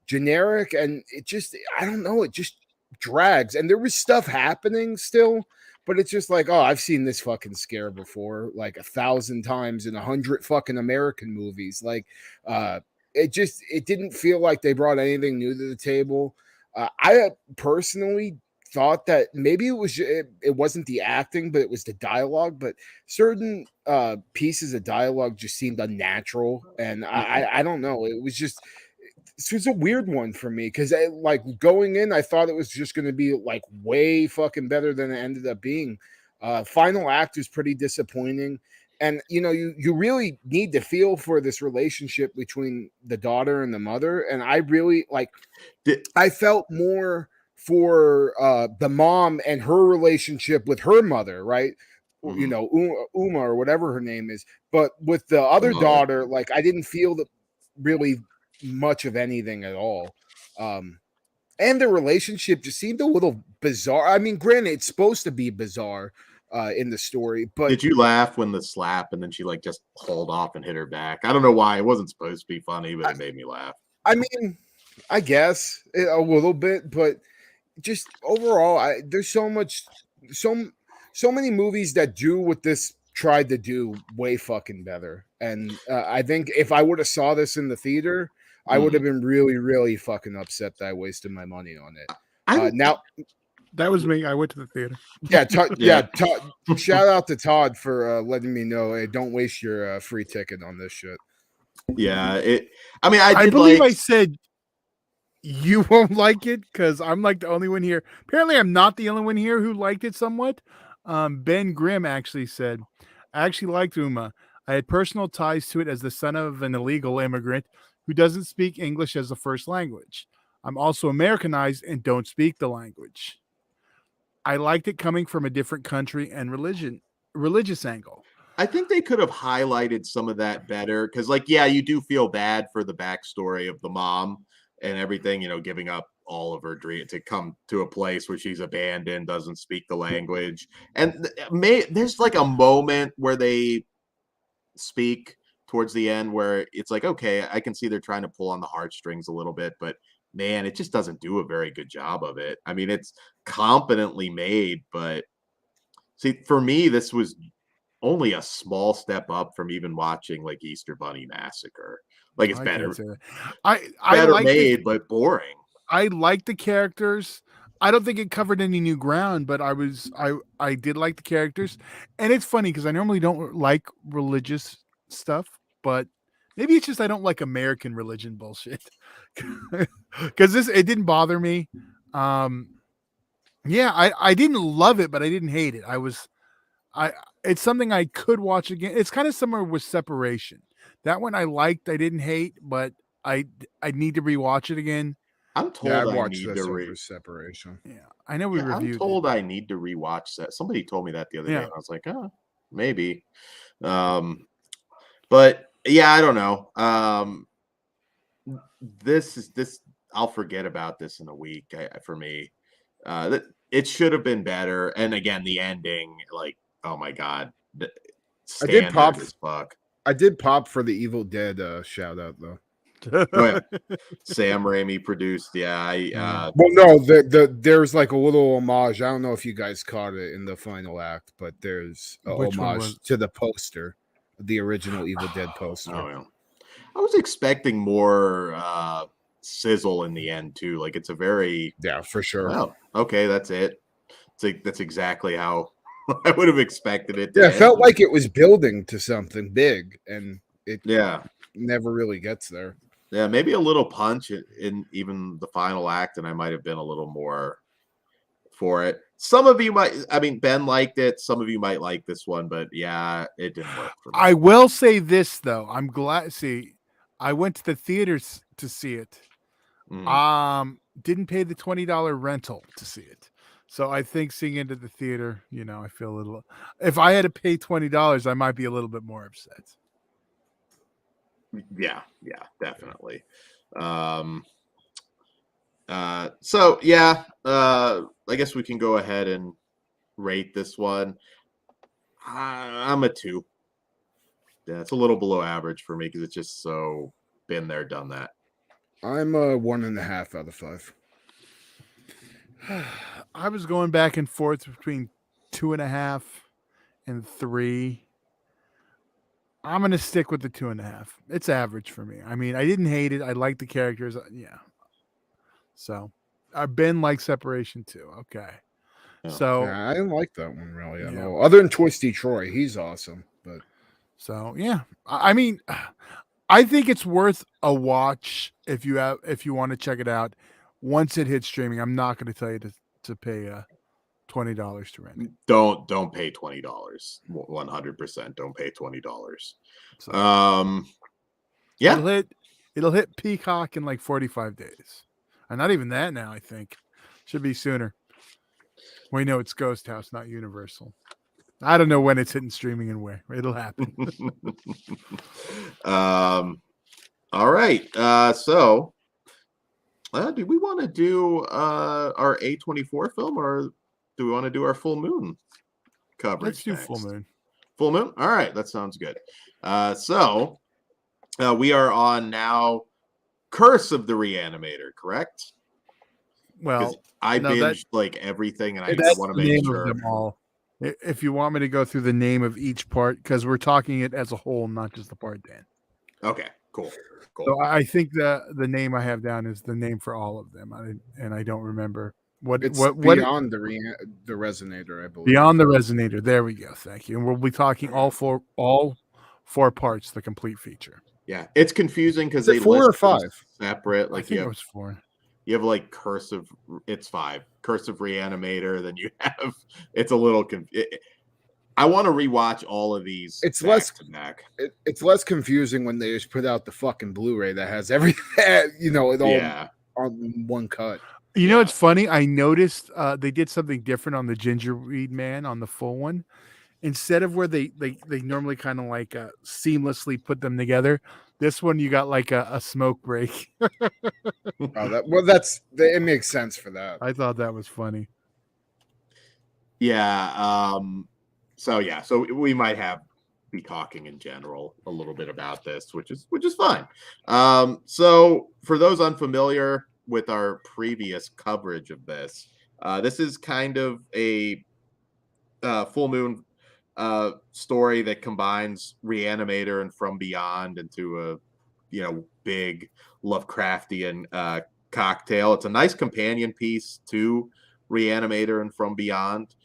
Generic, and it just, I don't know, it just drags. And there was stuff happening still, but it's just like, oh, I've seen this fucking scare before, like 1,000 times in 100 fucking American movies. Like, it didn't feel like they brought anything new to the table. I personally thought that maybe it wasn't the acting, but it was the dialogue. But certain pieces of dialogue just seemed unnatural, and I don't know. It was just, this was a weird one for me, because like going in, I thought it was just going to be like way fucking better than it ended up being. Final act was pretty disappointing, and you really need to feel for this relationship between the daughter and the mother, and I really I felt more for the mom and her relationship with her mother, right? UMMA or whatever her name is. But with the other daughter, like, I didn't feel that really much of anything at all. And the relationship just seemed a little bizarre. I mean, granted, it's supposed to be bizarre in the story, but did you laugh when the slap and then she like just hauled off and hit her back? I don't know why. It wasn't supposed to be funny, but it made me laugh. I mean, I guess a little bit, but just overall, there's so many movies that do what this tried to do way fucking better. And I think if I would have saw this in the theater, I would have been really, really fucking upset that I wasted my money on it. Now, that was me. I went to the theater. Yeah, shout out to Todd for letting me know. Hey, don't waste your free ticket on this shit. Yeah, I believe I said you won't like it because I'm like the only one here. Apparently, I'm not the only one here who liked it somewhat. Ben Grimm actually said, I actually liked UMMA. I had personal ties to it as the son of an illegal immigrant who doesn't speak English as a first language. I'm also Americanized and don't speak the language. I liked it coming from a different country and religious angle. I think they could have highlighted some of that better because, like, yeah, you do feel bad for the backstory of the mom and everything, giving up all of her dream to come to a place where she's abandoned, doesn't speak the language. And there's like a moment where they speak towards the end where it's like, okay, I can see they're trying to pull on the heartstrings a little bit, but man, it just doesn't do a very good job of it. I mean, it's competently made, but see, for me, this was only a small step up from even watching like Easter Bunny Massacre. Like it's I can't better, say that. I better like made, but boring. I like the characters. I don't think it covered any new ground, but I did like the characters. And it's funny because I normally don't like religious stuff, but maybe it's just I don't like American religion bullshit. Because it didn't bother me. Yeah, I didn't love it, but I didn't hate it. It's something I could watch again. It's kind of similar with Separation. That one I liked, I didn't hate, but I need to rewatch it again. I'm Yeah, I told I watched need this to over Separation. Yeah, I know we I'm reviewed told it. I need to rewatch that. Somebody told me that the other day, Yeah. and I was like, oh, maybe. But yeah, I don't know. This I'll forget about this in a week. For me, it should have been better. And again, the ending, like, oh my god, I did pop. standard as fuck. I did pop for the Evil Dead shout out though. Oh, yeah. Sam Raimi produced. Yeah, well, no, there's like a little homage. I don't know if you guys caught it in the final act, but there's a Which one homage was- to the poster, the original Evil Dead poster. Oh, yeah. I was expecting more sizzle in the end too. Like it's a very For sure. Oh, okay, that's it. It's like that's exactly how I would have expected it. Yeah, it felt like it was building to something big, and it never really gets there. Yeah, maybe a little punch in even the final act, and I might have been a little more for it. Some of you might, I mean, Ben liked it. Some of you might like this one, but yeah, it didn't work for me. I will say this though. I'm glad. See, I went to the theaters to see it. Didn't pay the $20 rental to see it. So I think seeing it at the theater, I feel a little. If I had to pay $20, I might be a little bit more upset. Yeah, definitely. So yeah, I guess we can go ahead and rate this one. I'm a 2. Yeah, it's a little below average for me because it's just so been there, done that. I'm a 1.5 out of 5. I was going back and forth between 2.5 and 3. I'm going to stick with the 2.5. It's average for me. I mean, I didn't hate it. I like the characters. Yeah. So Ben likes Separation too. Okay. Yeah. So yeah, I didn't like that one really at all. Other than Twisty Troy, he's awesome. But so yeah, I mean, I think it's worth a watch if you want to check it out. Once it hits streaming, I'm not going to tell you to pay $20 to rent it. Don't pay $20. 100% don't pay $20. Yeah, it'll hit Peacock in like 45 days. And not even that now, I think. Should be sooner. We know it's Ghost House, not Universal. I don't know when it's hitting streaming and where. It'll happen. All right. So do we want to do our A24 film, or do we want to do our full moon coverage? Let's do next? full moon. Full moon? All right. That sounds good. So we are on now Curse of the Reanimator, correct? Well, I binged like everything, and I want to make sure. Them all. If you want me to go through the name of each part, because we're talking it as a whole, not just the part, Dan. Okay, cool. So I think the name I have down is the name for all of them, and I don't remember what Beyond the Resonator, I believe. Beyond the Resonator. There we go. Thank you. And we'll be talking all four parts, the complete feature. Yeah, it's confusing because they 4 or 5 separate. Like I think it was 4. You have like it's 5. Curse of Reanimator. Then you have it's a little. I want to rewatch all of these. It's back to back. It's less confusing when they just put out the fucking Blu-ray that has everything. It all on one cut. It's funny. I noticed they did something different on the Gingerweed Man on the full one. Instead of where they normally kind of like seamlessly put them together, this one you got like a smoke break. It makes sense for that. Uh, I thought that was funny. Yeah. So we might be talking in general a little bit about this, which is fine. So for those unfamiliar, with our previous coverage of this. This is kind of a full moon story that combines Reanimator and From Beyond into a big Lovecraftian cocktail. It's a nice companion piece to Reanimator and From Beyond.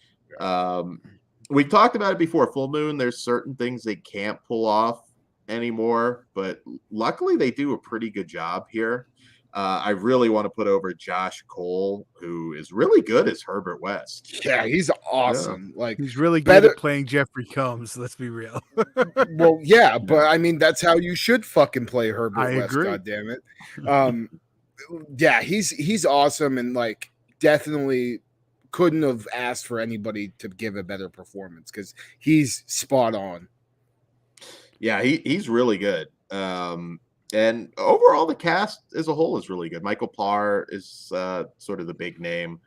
We talked about it before. Full Moon, there's certain things they can't pull off anymore, but luckily they do a pretty good job here. I really want to put over Josh Cole, who is really good as Herbert West. Yeah, he's awesome. Yeah. Like he's really good at playing Jeffrey Combs. Let's be real. Well, yeah, but I mean that's how you should fucking play Herbert West. Agree. God damn it. Yeah, he's awesome, and like definitely couldn't have asked for anybody to give a better performance because he's spot on. Yeah, he's really good. And overall, the cast as a whole is really good. Michael Parr is sort of the big name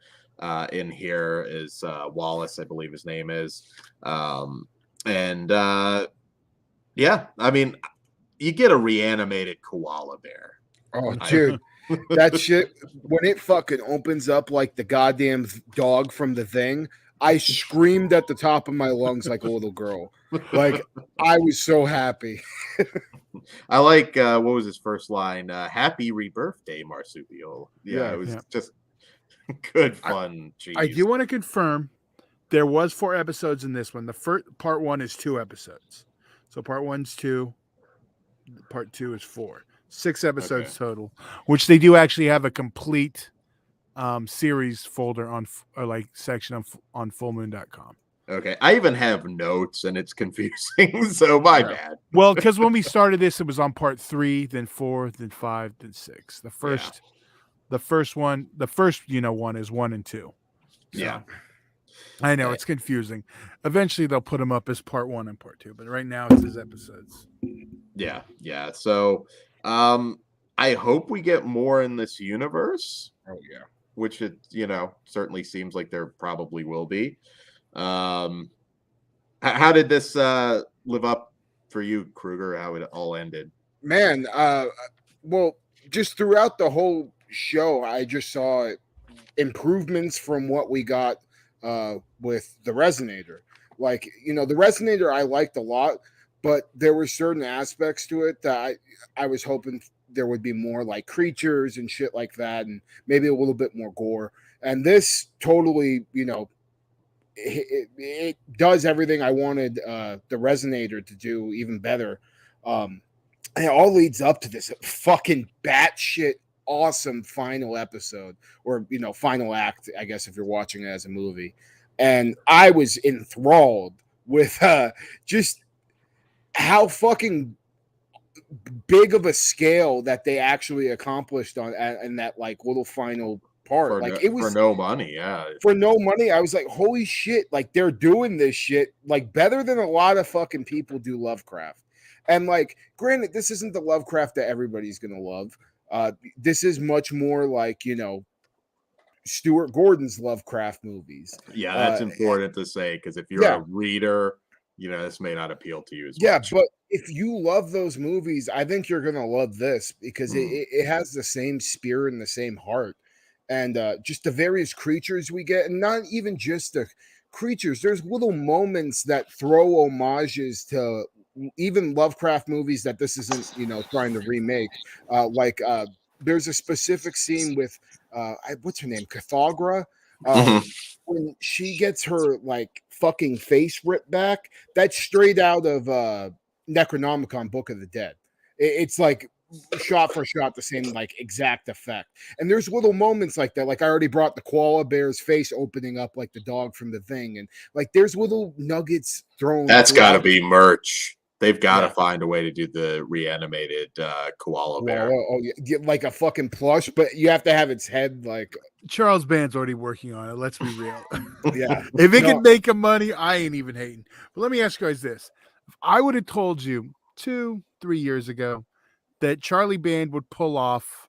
in here. Is Wallace, I believe his name is. Yeah, I mean, you get a reanimated koala bear. Oh, dude, that shit, when it fucking opens up like the goddamn dog from The Thing, I screamed at the top of my lungs like a little girl. Like, I was so happy. I like, what was his first line? Happy rebirthday, Marsupial. Yeah, it was just good fun. I do want to confirm there was 4 episodes in this one. The first part 1 is 2 episodes. So part 1's 2, part 2 is 4. 6 episodes total, which they do actually have a complete series folder on section on fullmoon.com. Okay, I even have notes and it's confusing, so my bad. Well, because when we started this, it was on part 3, then 4, then 5, then 6. The first one is 1 and 2. So, yeah, I know it's confusing. Eventually, they'll put them up as part 1 and part 2, but right now it's his episodes. Yeah. So, I hope we get more in this universe. Oh yeah, which it certainly seems like there probably will be. How did this live up for you, Kruger? How it all ended? Man, well, just throughout the whole show, I just saw improvements from what we got with the Resonator. Like, the Resonator I liked a lot, but there were certain aspects to it that I was hoping there would be more like creatures and shit like that, and maybe a little bit more gore. And this totally, it does everything I wanted the Resonator to do, even better. And it all leads up to this fucking batshit awesome final episode, or final act, I guess, if you're watching it as a movie. And I was enthralled with just how fucking big of a scale that they actually accomplished on in that like little final part. It was for no money. Yeah, for no money. I was like, holy shit, like they're doing this shit like better than a lot of fucking people do Lovecraft. And like, granted, this isn't the Lovecraft that everybody's gonna love. This is much more like Stuart Gordon's Lovecraft movies. Yeah, that's important to say, because if you're a reader, this may not appeal to you as much. But if you love those movies, I think you're gonna love this, because it has the same spirit and the same heart, and just the various creatures we get, and not even just the creatures. There's little moments that throw homages to even Lovecraft movies that this isn't, trying to remake. There's a specific scene with what's her name, Cathagra. When she gets her like fucking face ripped back, that's straight out of Necronomicon, Book of the Dead. It's like shot for shot the same like exact effect. And there's little moments like that. Like I already brought the koala bear's face opening up like the dog from The Thing, and like there's little nuggets thrown. That's got to be merch. They've got to find a way to do the reanimated koala bear. Oh, yeah, like a fucking plush, but you have to have its head like. Charles Band's already working on it. Let's be real. Yeah. If it can make him money, I ain't even hating. But let me ask you guys this. If I would have told you 2-3 years ago that Charlie Band would pull off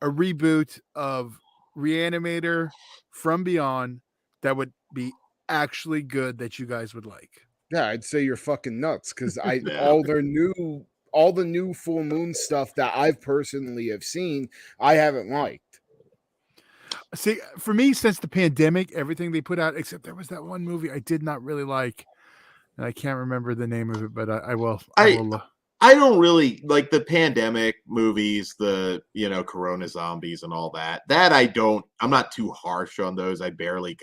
a reboot of Reanimator From Beyond that would be actually good, that you guys would like. Yeah, I'd say you're fucking nuts, because all the new full moon stuff that I've personally have seen, I haven't liked. See, for me, since the pandemic, everything they put out, except there was that one movie I did not really like, and I can't remember the name of it, but I will. I don't really like the pandemic movies, the Corona zombies and all that. That I'm not too harsh on those. I barely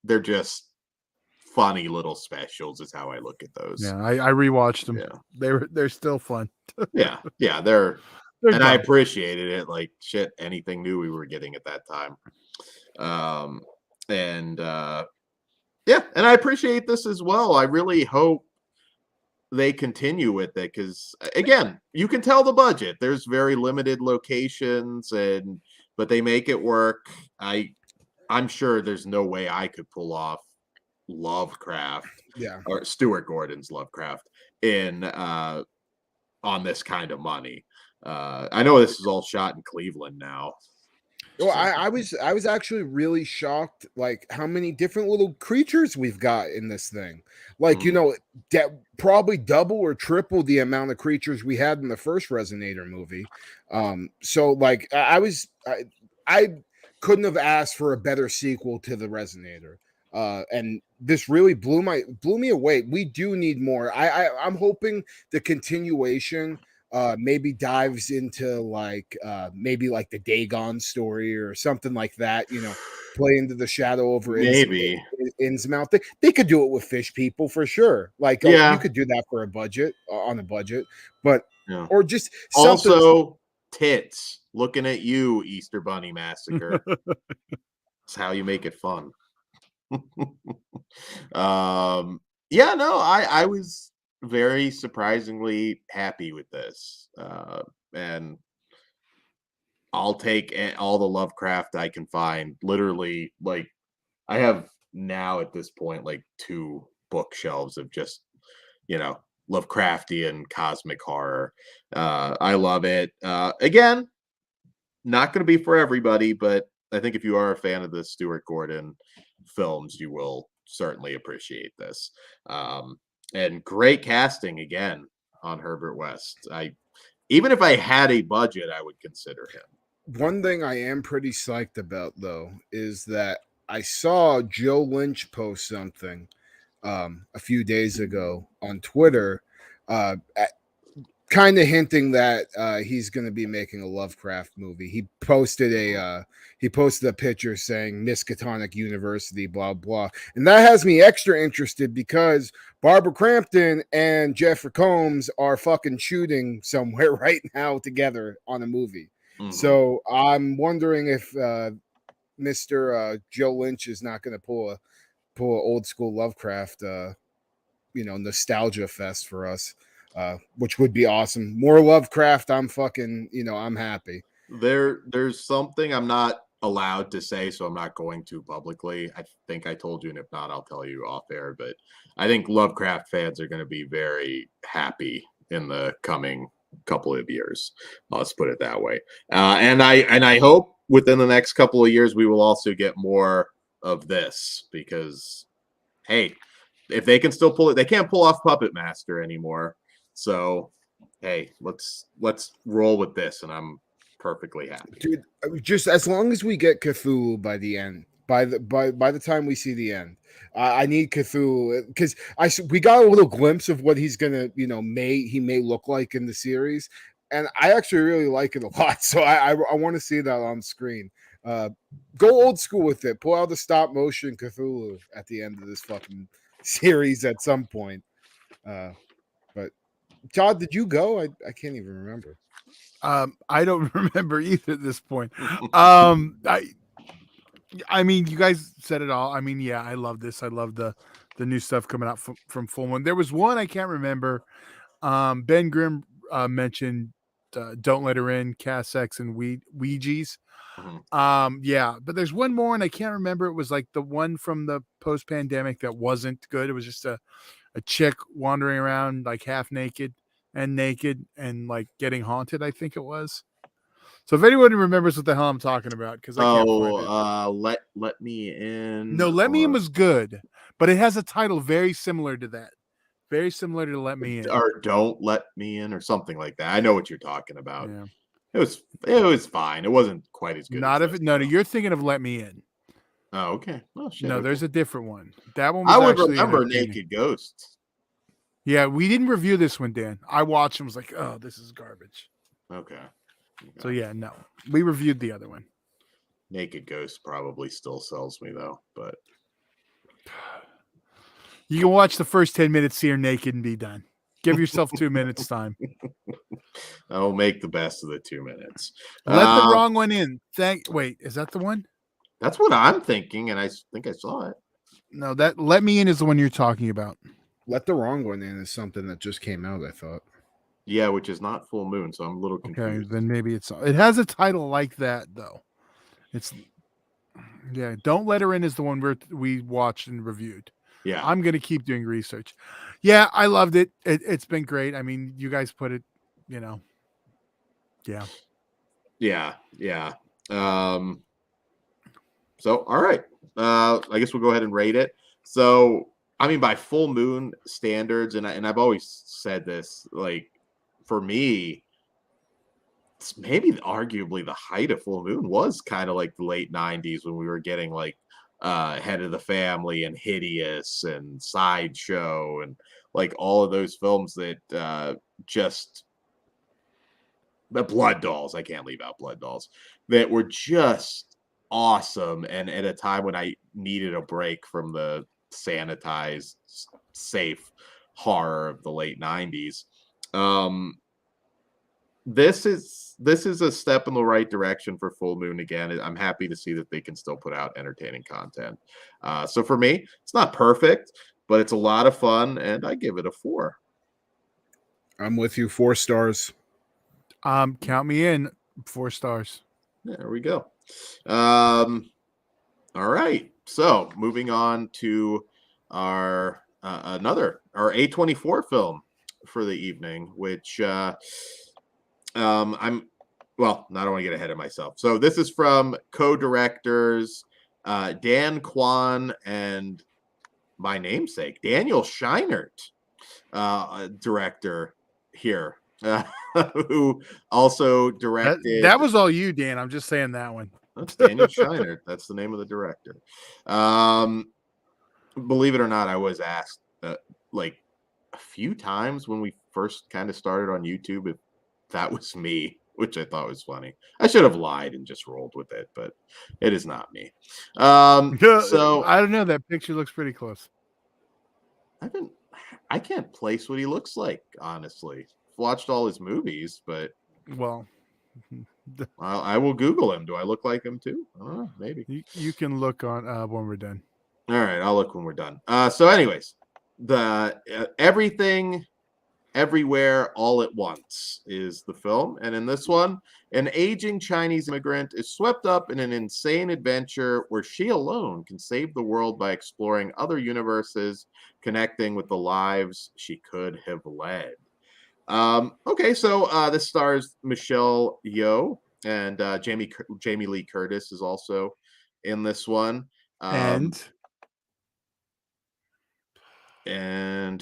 they're just funny little specials is how I look at those. Yeah, I rewatched them. Yeah. They're still fun. yeah, they're and dumb. I appreciated it. Like shit, anything new we were getting at that time. And I appreciate this as well. I really hope they continue with it because again, you can tell the budget. There's very limited locations, but they make it work. I'm sure there's no way I could pull off Lovecraft, or Stuart Gordon's Lovecraft on this kind of money. I know this is all shot in Cleveland now. Well, I was actually really shocked, like how many different little creatures we've got in this thing. Like probably double or triple the amount of creatures we had in the first Reanimator movie. So like I couldn't have asked for a better sequel to the Reanimator. And this really blew me away. We do need more. I'm hoping the continuation maybe dives into maybe like the Dagon story or something like that, play into the shadow over Innsmouth. They could do it with fish people for sure. Like you could do that for a budget, but or just something. Also tits looking at you, Easter Bunny Massacre. That's how you make it fun. I was very surprisingly happy with this, and I'll take all the Lovecraft I can find. Literally, like I have now at this point like 2 bookshelves of just Lovecraftian cosmic horror. I love it. Again, not going to be for everybody, but I think if you are a fan of the Stuart Gordon films, you will certainly appreciate this. And great casting again on Herbert West. Even if I had a budget, I would consider him. One thing I am pretty psyched about though is that I saw Joe Lynch post something a few days ago on Twitter, kind of hinting that he's going to be making a Lovecraft movie. He posted a picture saying Miskatonic University, blah blah, and that has me extra interested because Barbara Crampton and Jeffrey Combs are fucking shooting somewhere right now together on a movie. Mm-hmm. So I'm wondering if Mr. Joe Lynch is not going to pull a old school Lovecraft, nostalgia fest for us. Which would be awesome. More Lovecraft. I'm fucking, I'm happy. There's something I'm not allowed to say, so I'm not going to publicly. I think I told you, and if not, I'll tell you off air. But I think Lovecraft fans are going to be very happy in the coming couple of years. Let's put it that way. And I hope within the next couple of years we will also get more of this because, hey, if they can still pull it, they can't pull off Puppet Master anymore. So, hey, let's roll with this, and I'm perfectly happy. Dude, just as long as we get Cthulhu by the end, by the time we see the end, I need Cthulhu because we got a little glimpse of what he's gonna, he may look like in the series, and I actually really like it a lot. So I want to see that on screen. Go old school with it. Pull out the stop motion Cthulhu at the end of this fucking series at some point. But Todd, did you go? I can't even remember. I don't remember either at this point. I mean, you guys said it all. I mean, yeah, I love this. I love the new stuff coming out from Full Moon. There was one I can't remember. Ben Grimm mentioned Don't Let Her In, Cass-X, and Ouija's. Mm-hmm. Yeah, but there's one more, and I can't remember. It was like the one from the post-pandemic that wasn't good. It was just a chick wandering around like half naked and like getting haunted, I think it was. So if anyone remembers what the hell I'm talking about, because I can't find it. Let Me In. No, Let Me In was good, but it has a title very similar to that. Very similar to Let Me In. Or Don't Let Me In or something like that. I know what you're talking about. Yeah. It was fine. It wasn't quite as good. Not as if no, you're thinking of Let Me In. Oh, okay. Oh shit. No, okay. there's a different one. That one was I would actually remember entertaining. Naked Ghosts. Yeah, we didn't review this one, Dan. I watched and was like, oh, this is garbage. Okay. So yeah, no. We reviewed the other one. Naked Ghosts probably still sells me though, but you can watch the first 10 minutes, see her naked and be done. Give yourself 2 minutes time. I'll make the best of the 2 minutes. Let the wrong one in. Wait, is that the one? That's what I'm thinking, and I think I saw it. No, that Let Me In is the one you're talking about. Let the Wrong One In is something that just came out, I thought. Yeah, which is not Full Moon, so I'm a little confused. Okay, then maybe it has a title like that though. Don't Let Her In is the one we watched and reviewed. Yeah, I'm gonna keep doing research. Yeah, I loved it. It's been great. I mean, you guys put it, yeah. So all right, I guess we'll go ahead and rate it. So I mean, by Full Moon standards, and I've always said this, like for me, it's maybe arguably the height of Full Moon was kind of like the late '90s when we were getting like Head of the Family and Hideous and Sideshow and like all of those films that just the Blood Dolls. I can't leave out Blood Dolls that were just awesome. And at a time when I needed a break from the sanitized, safe horror of the late '90s. This is a step in the right direction for Full Moon again. I'm happy to see that they can still put out entertaining content. So for me, it's not perfect, but it's a lot of fun, and I give it a 4. I'm with you. 4 stars. Count me in. 4 stars. There we go. All right. So moving on to our A24 film for the evening, which I don't want to get ahead of myself. So this is from co-directors Dan Kwan and my namesake Daniel Scheinert, director here, who also directed. That was all you, Dan. I'm just saying that one. That's Daniel Scheinert. That's the name of the director. Believe it or not, I was asked like a few times when we first kind of started on YouTube if that was me, which I thought was funny. I should have lied and just rolled with it, but it is not me. So I don't know. That picture looks pretty close. I can't place what he looks like, honestly. Watched all his movies, but well, I will Google him. Do I look like him too? I don't know, maybe. You can look on when we're done. All right, I'll look when we're done. So anyways, the Everything Everywhere All at Once is the film. And in this one, an aging Chinese immigrant is swept up in an insane adventure where she alone can save the world by exploring other universes, connecting with the lives she could have led. Okay, so this stars Michelle Yeoh, and Jamie Lee Curtis is also in this one. And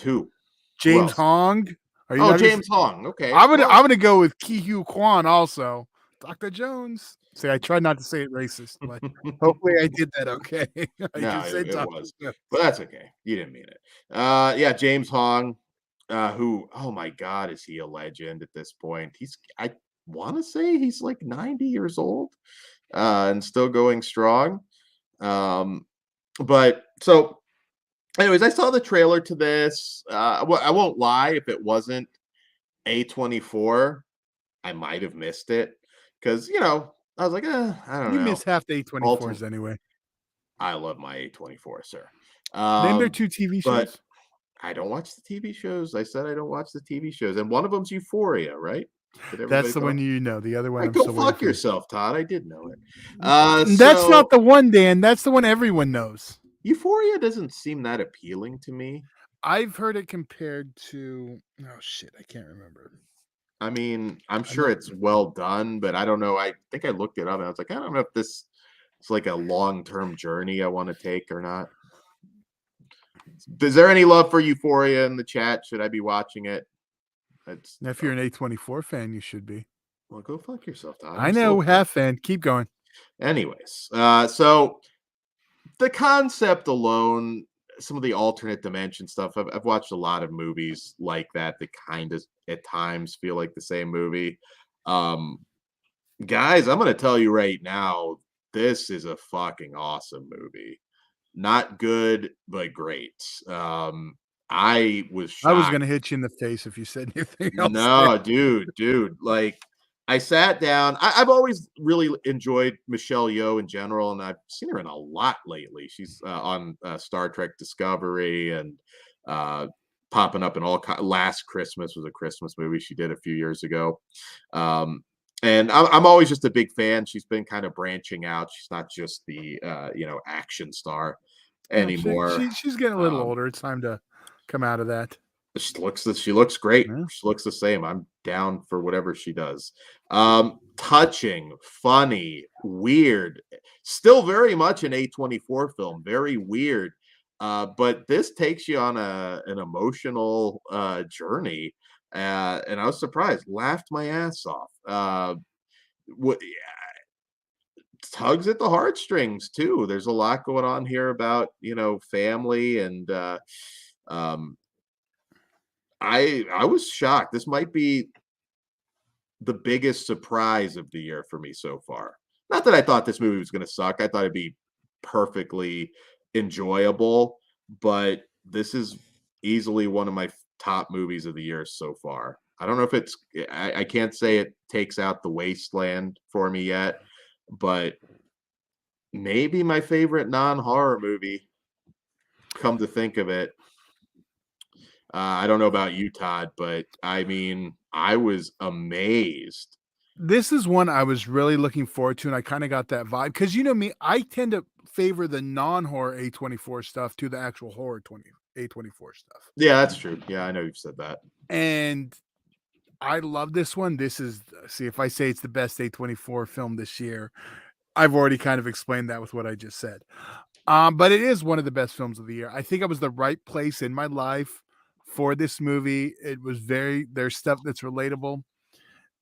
who? James Hong. James Hong. Okay. I'm gonna go with Ki Hu Kwan also. Dr. Jones. See, I tried not to say it racist, but hopefully I did that okay. No, it was. But that's okay. You didn't mean it. Yeah, James Hong, who, oh my God, is he a legend at this point? I want to say he's like 90 years old and still going strong. But so anyways, I saw the trailer to this. I won't lie, if it wasn't A24, I might have missed it because I was like, I don't know. You miss half the A24s anyway. I love my A24, sir. Name their 2 TV shows. I don't watch the TV shows. I said I don't watch the TV shows, and one of them's Euphoria, right? That's the one you know. The other one, go fuck yourself, Todd. I did know it. That's not the one, Dan. That's the one everyone knows. Euphoria doesn't seem that appealing to me. I've heard it compared to I can't remember. I mean, I'm sure it's well done, but I don't know. I think I looked it up and I was like, I don't know if this is like a long-term journey I want to take or not. Is there any love for Euphoria in the chat? Should I be watching it? If you're an A24 fan, you should be. Well, go fuck yourself, Todd. I know, half fan. Keep going. Anyways, so the concept alone, some of the alternate dimension stuff. I've watched a lot of movies like that kind of at times feel like the same movie. Guys, I'm gonna tell you right now, this is a fucking awesome movie. Not good, but great. I was shocked. I was gonna hit you in the face if you said anything else. No, dude. Like, I sat down. I've always really enjoyed Michelle Yeoh in general, and I've seen her in a lot lately. She's on Star Trek Discovery and popping up in Last Christmas was a Christmas movie she did a few years ago. And I'm always just a big fan. She's been kind of branching out. She's not just the action star anymore. She's getting a little older. It's time to come out of that. She looks great. Yeah. She looks the same. I'm down for whatever she does. Touching, funny, weird. Still very much an A24 film. Very weird. But this takes you on an emotional journey. And I was surprised. Laughed my ass off. Tugs at the heartstrings too. There's a lot going on here about family and I was shocked. This might be the biggest surprise of the year for me so far. Not that I thought this movie was going to suck. I thought it'd be perfectly enjoyable, but this is easily one of my top movies of the year so far. I don't know if I can't say it takes out The Wasteland for me yet, but maybe my favorite non-horror movie, come to think of it. I don't know about you, Todd, but I mean, I was amazed. This is one I was really looking forward to, and I kind of got that vibe because you know me, I tend to favor the non-horror A24 stuff to the actual horror A24 stuff. Yeah, that's true. Yeah, I know you've said that. And I love this one. This is, see, if I say it's the best A24 film this year, I've already kind of explained that with what I just said. But it is one of the best films of the year. I think I was the right place in my life for this movie. It was there's stuff that's relatable,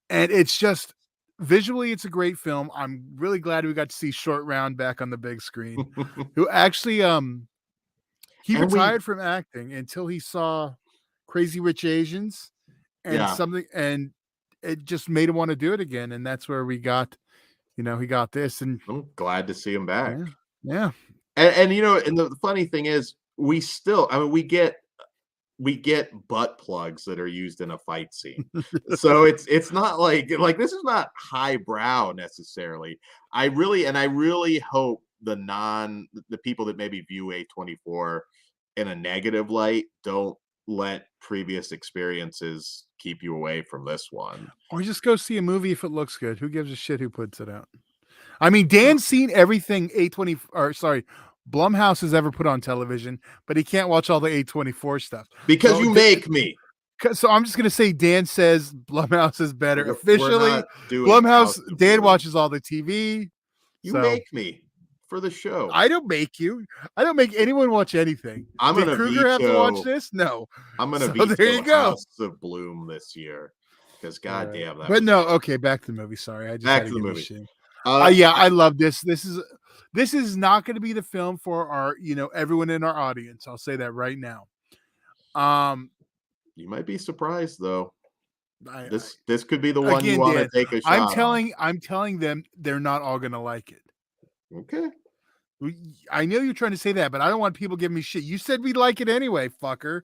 and it's just visually, it's a great film. I'm really glad we got to see Short Round back on the big screen, who actually he retired from acting until he saw Crazy Rich Asians and something, and it just made him want to do it again, and that's where we got, he got this, and I'm glad to see him back. Yeah. And and the funny thing is, we get butt plugs that are used in a fight scene. So it's not like this is not highbrow necessarily. I really hope the people that maybe view A24 in a negative light don't let previous experiences keep you away from this one. Or just go see a movie if it looks good. Who gives a shit who puts it out? I mean, Dan's seen everything Blumhouse has ever put on television, but he can't watch all the A24 stuff. Because you make me. So I'm just going to say Dan says Blumhouse is better. Officially, Blumhouse, Dan watches all the TV. You make me for the show. I don't make you. I don't make anyone watch anything. I'm going to Kruger have to watch this? No. I'm going to veto there you go. House of Bloom this year. Because goddamn that. But no, okay, back to the movie. Sorry. I just back to the movie. Yeah, I love this. This is not going to be the film for our, everyone in our audience. I'll say that right now. You might be surprised though. This could be the one you want to take a shot. I'm telling them they're not all going to like it. Okay. I know you're trying to say that, but I don't want people giving me shit. You said we'd like it anyway, fucker.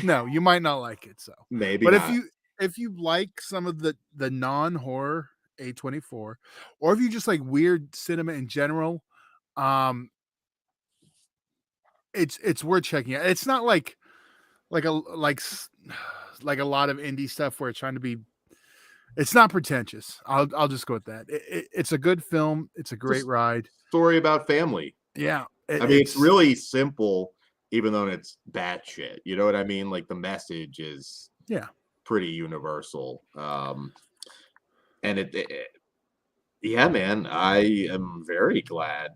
No, you might not like it. So maybe. But not. if you like some of the non-horror A24, or if you just like weird cinema in general, it's worth checking out. It's not like a lot of indie stuff where it's trying to be. It's not pretentious. I'll just go with that. It's a good film. It's a great ride. Story about family. Yeah, it's really simple, even though it's batshit. You know what I mean? Like the message is pretty universal. And yeah, man, I am very glad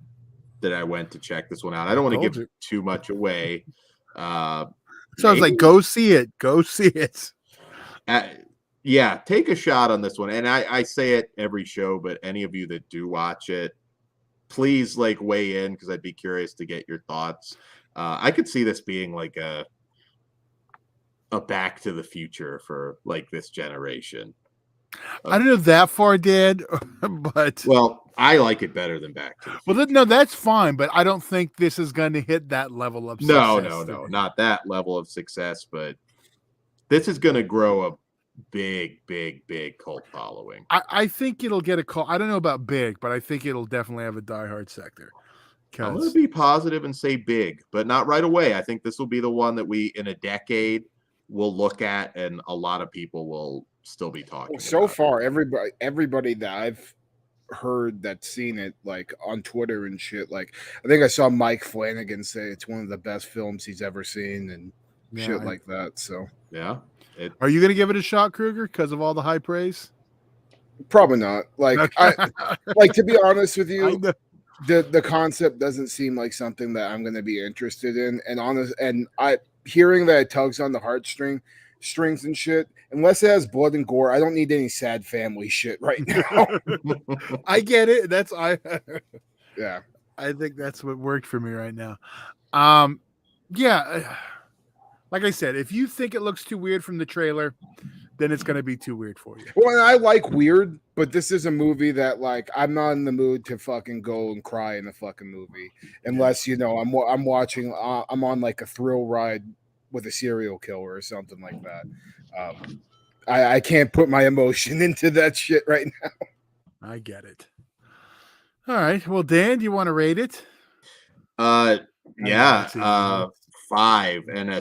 that I went to check this one out. I don't want to give too much away. So I was like, go see it. Go see it. Yeah, take a shot on this one. And I say it every show, but any of you that do watch it, please like weigh in because I'd be curious to get your thoughts. I could see this being like a Back to the Future for like this generation. I don't know that far, Dad, but well, I like it better than Back to the Future. Well, no, that's fine, but I don't think this is going to hit that level of no, success. not that level of success, but this is going to grow a big cult following. I think it'll get a call. I don't know about big, but I think it'll definitely have a diehard sector. I'm going to be positive and say big, but not right away. I think this will be the one that we, in a decade, will look at, and a lot of people will still be talking. So far, everybody that I've heard that's seen it, like on Twitter and shit, like I think I saw Mike Flanagan say it's one of the best films he's ever seen and shit like that. So yeah. Are you going to give it a shot, Kruger, because of all the high praise? Probably not. Like, to be honest with you, the concept doesn't seem like something that I'm going to be interested in. And hearing that it tugs on the strings and shit, unless it has blood and gore, I don't need any sad family shit right now. I get it. Yeah. I think that's what worked for me right now. Yeah. Like I said, if you think it looks too weird from the trailer, then it's going to be too weird for you. Well, and I like weird, but this is a movie that, like, I'm not in the mood to fucking go and cry in a fucking movie unless, you know, I'm watching, I'm on like a thrill ride with a serial killer or something like that. I can't put my emotion into that shit right now. I get it. All right. Well, Dan, do you want to rate it? Yeah. 5 and a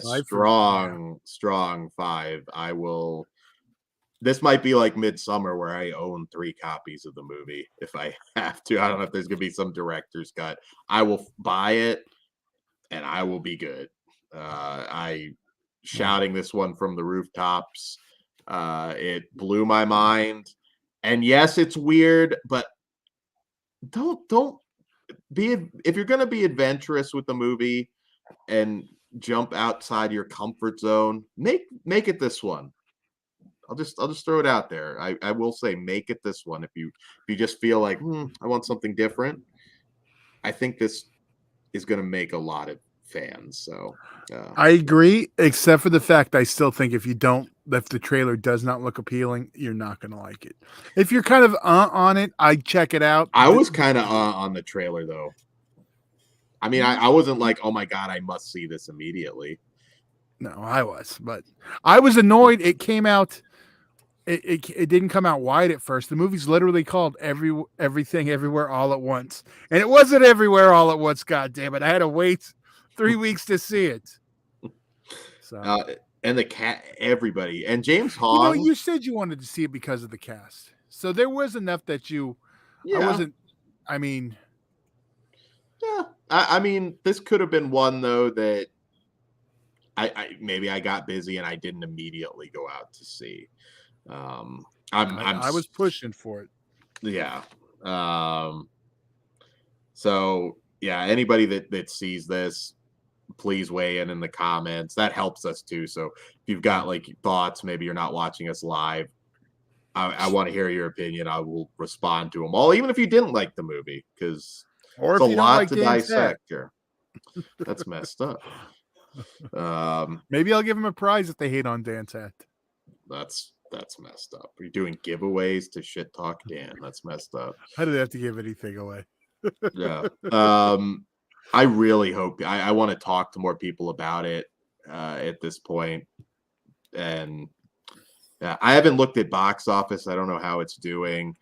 strong 5. I will. This might be like Midsummer where I own 3 copies of the movie if I have to. I don't know if there's gonna be some director's cut. I will buy it and I will be good. I shouting this one from the rooftops. It blew my mind. And yes, it's weird, but don't be, if you're gonna be adventurous with the movie and jump outside your comfort zone, make it this one. I'll just throw it out there. I will say make it this one if you just feel like I want something different. I think this is going to make a lot of fans. So I agree, except for the fact I still think if the trailer does not look appealing, you're not going to like it. If you're kind of on it, I'd check it out. I was kind of on the trailer though. I mean, I wasn't like, oh my God, I must see this immediately. No, I was, but I was annoyed. It came out. It didn't come out wide at first. The movie's literally called Everything Everywhere All at Once, and it wasn't everywhere all at once. God damn it! I had to wait 3 weeks to see it. So and the cat, everybody, and James Hong. You said you wanted to see it because of the cast, so there was enough that you. Yeah. I wasn't. I mean. Yeah, I mean, this could have been one though that I got busy and I didn't immediately go out to see. I was pushing for it. Yeah. So yeah, anybody that sees this, please weigh in the comments. That helps us too. So if you've got like thoughts, maybe you're not watching us live, I want to hear your opinion. I will respond to them all, even if you didn't like the movie, because it's a lot to dissect here. That's messed up. Maybe I'll give him a prize if they hate on Dan's hat. That's messed up. You're doing giveaways to shit talk Dan. That's messed up. I didn't have to give anything away. Yeah. I really hope I want to talk to more people about it at this point. And I haven't looked at box office. I don't know how it's doing.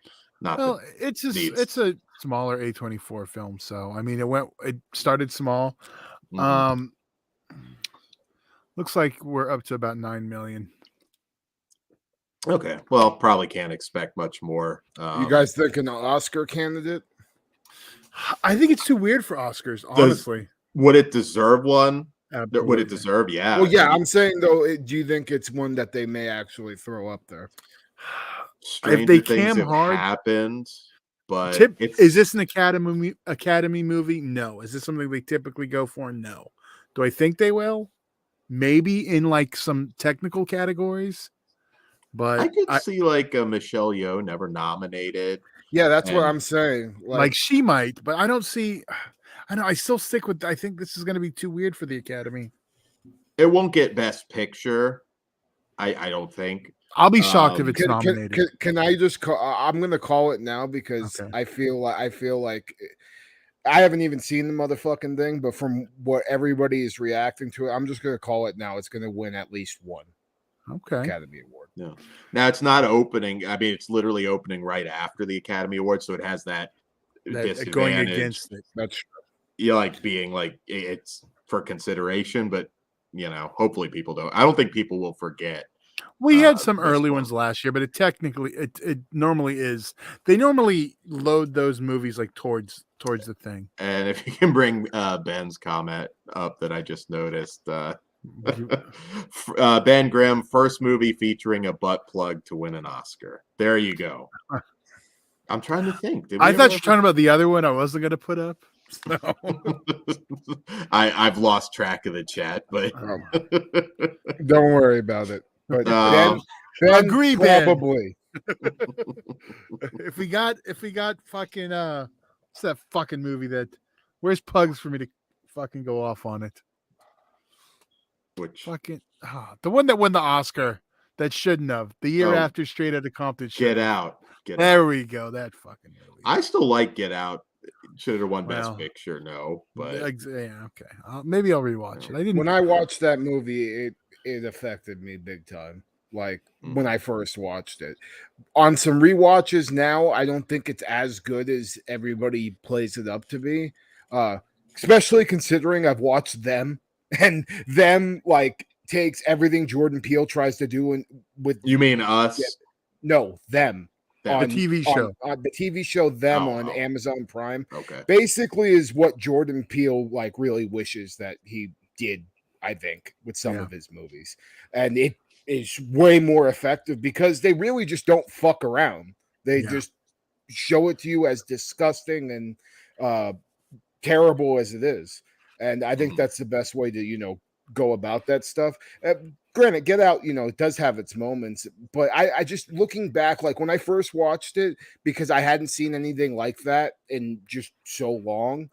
It's a smaller A24 film, so I mean it started small. Mm-hmm. Looks like we're up to about 9 million. Okay, well, probably can't expect much more. You guys think an Oscar candidate? I think it's too weird for Oscars, honestly. Would it deserve one? Absolutely. Would it deserve? Yeah. Well, yeah, I'm saying though, do you think it's one that they may actually throw up there? Stranger if they things cam hard, happened, but is this an Academy movie? No. Is this something they typically go for? No. Do I think they will? Maybe in like some technical categories. But I could see like a Michelle Yeoh never nominated. Yeah, that's what And- I'm saying. like she might, but I don't see. I know. I still stick with. I think this is going to be too weird for the Academy. It won't get Best Picture. I don't think. I'll be shocked if it's Can, nominated. can I just call? I'm gonna call it now because Okay. I feel like I haven't even seen the motherfucking thing, but from what everybody is reacting to it, I'm just gonna call it now. It's gonna win at least one Okay. Academy Award. No. Now it's not opening. I mean, it's literally opening right after the Academy Awards, so it has that disadvantage. Going against it. That's true. You like being like it's for consideration, but hopefully people don't. I don't think people will forget. We had some this early one. ones last year, but it normally is. They normally load those movies like towards the thing. And if you can bring Ben's comment up that I just noticed, Ben Grimm, first movie featuring a butt plug to win an Oscar. There you go. I'm trying to think. I thought you were talking about the other one I wasn't going to put up. So. I've lost track of the chat, but Don't worry about it. But Ben agree, probably. If we got fucking what's that fucking movie where's Pugs for me to fucking go off on it? Which Fucking the one that won the Oscar that shouldn't have. The year after Straight Outta Compton. Get Out. There we go. That fucking movie. I still like Get Out. Should have won Well, Best Picture, no, but yeah, okay. Maybe I'll rewatch it. I didn't. When I watched that movie, it affected me big time. Like when I first watched it. On some rewatches now, I don't think it's as good as everybody plays it up to be. Especially considering I've watched them and them like takes everything Jordan Peele tries to do with. You mean us? No, them. On the TV show. On the TV show Them on Amazon Prime. Okay. Basically is what Jordan Peele like really wishes that he did, I think, with some of his movies. And it is way more effective because they really just don't fuck around. They just show it to you as disgusting and terrible as it is. And I think that's the best way to, go about that stuff. Granted, Get Out, it does have its moments, but I just looking back, like when I first watched it, because I hadn't seen anything like that in just so long,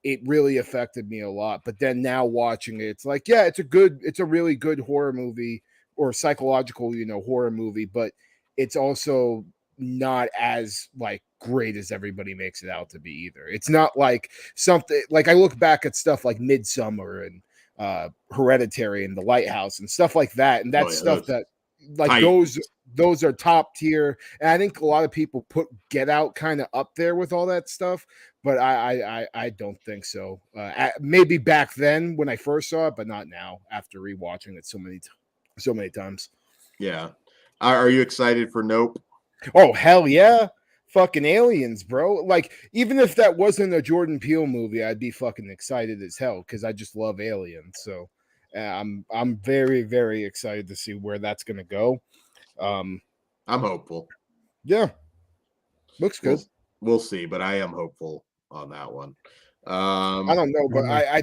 it really affected me a lot. But then now watching it, it's like, yeah, it's a really good horror movie or psychological, horror movie, but it's also not as like great as everybody makes it out to be either. It's not like something like I look back at stuff like Midsummer and Hereditary and The Lighthouse and stuff like that, and that's stuff that like tight. those are top tier, and I think a lot of people put Get Out kind of up there with all that stuff, but I don't think so. Maybe back then when I first saw it, but not now after rewatching it so many times. Yeah. Are you excited for Nope? Oh hell yeah. Fucking aliens, bro. Like, even if that wasn't a Jordan Peele movie, I'd be fucking excited as hell because I just love aliens. So I'm very, very excited to see where that's gonna go. I'm hopeful. Yeah. Looks good. We'll see, but I am hopeful on that one. I don't know, but I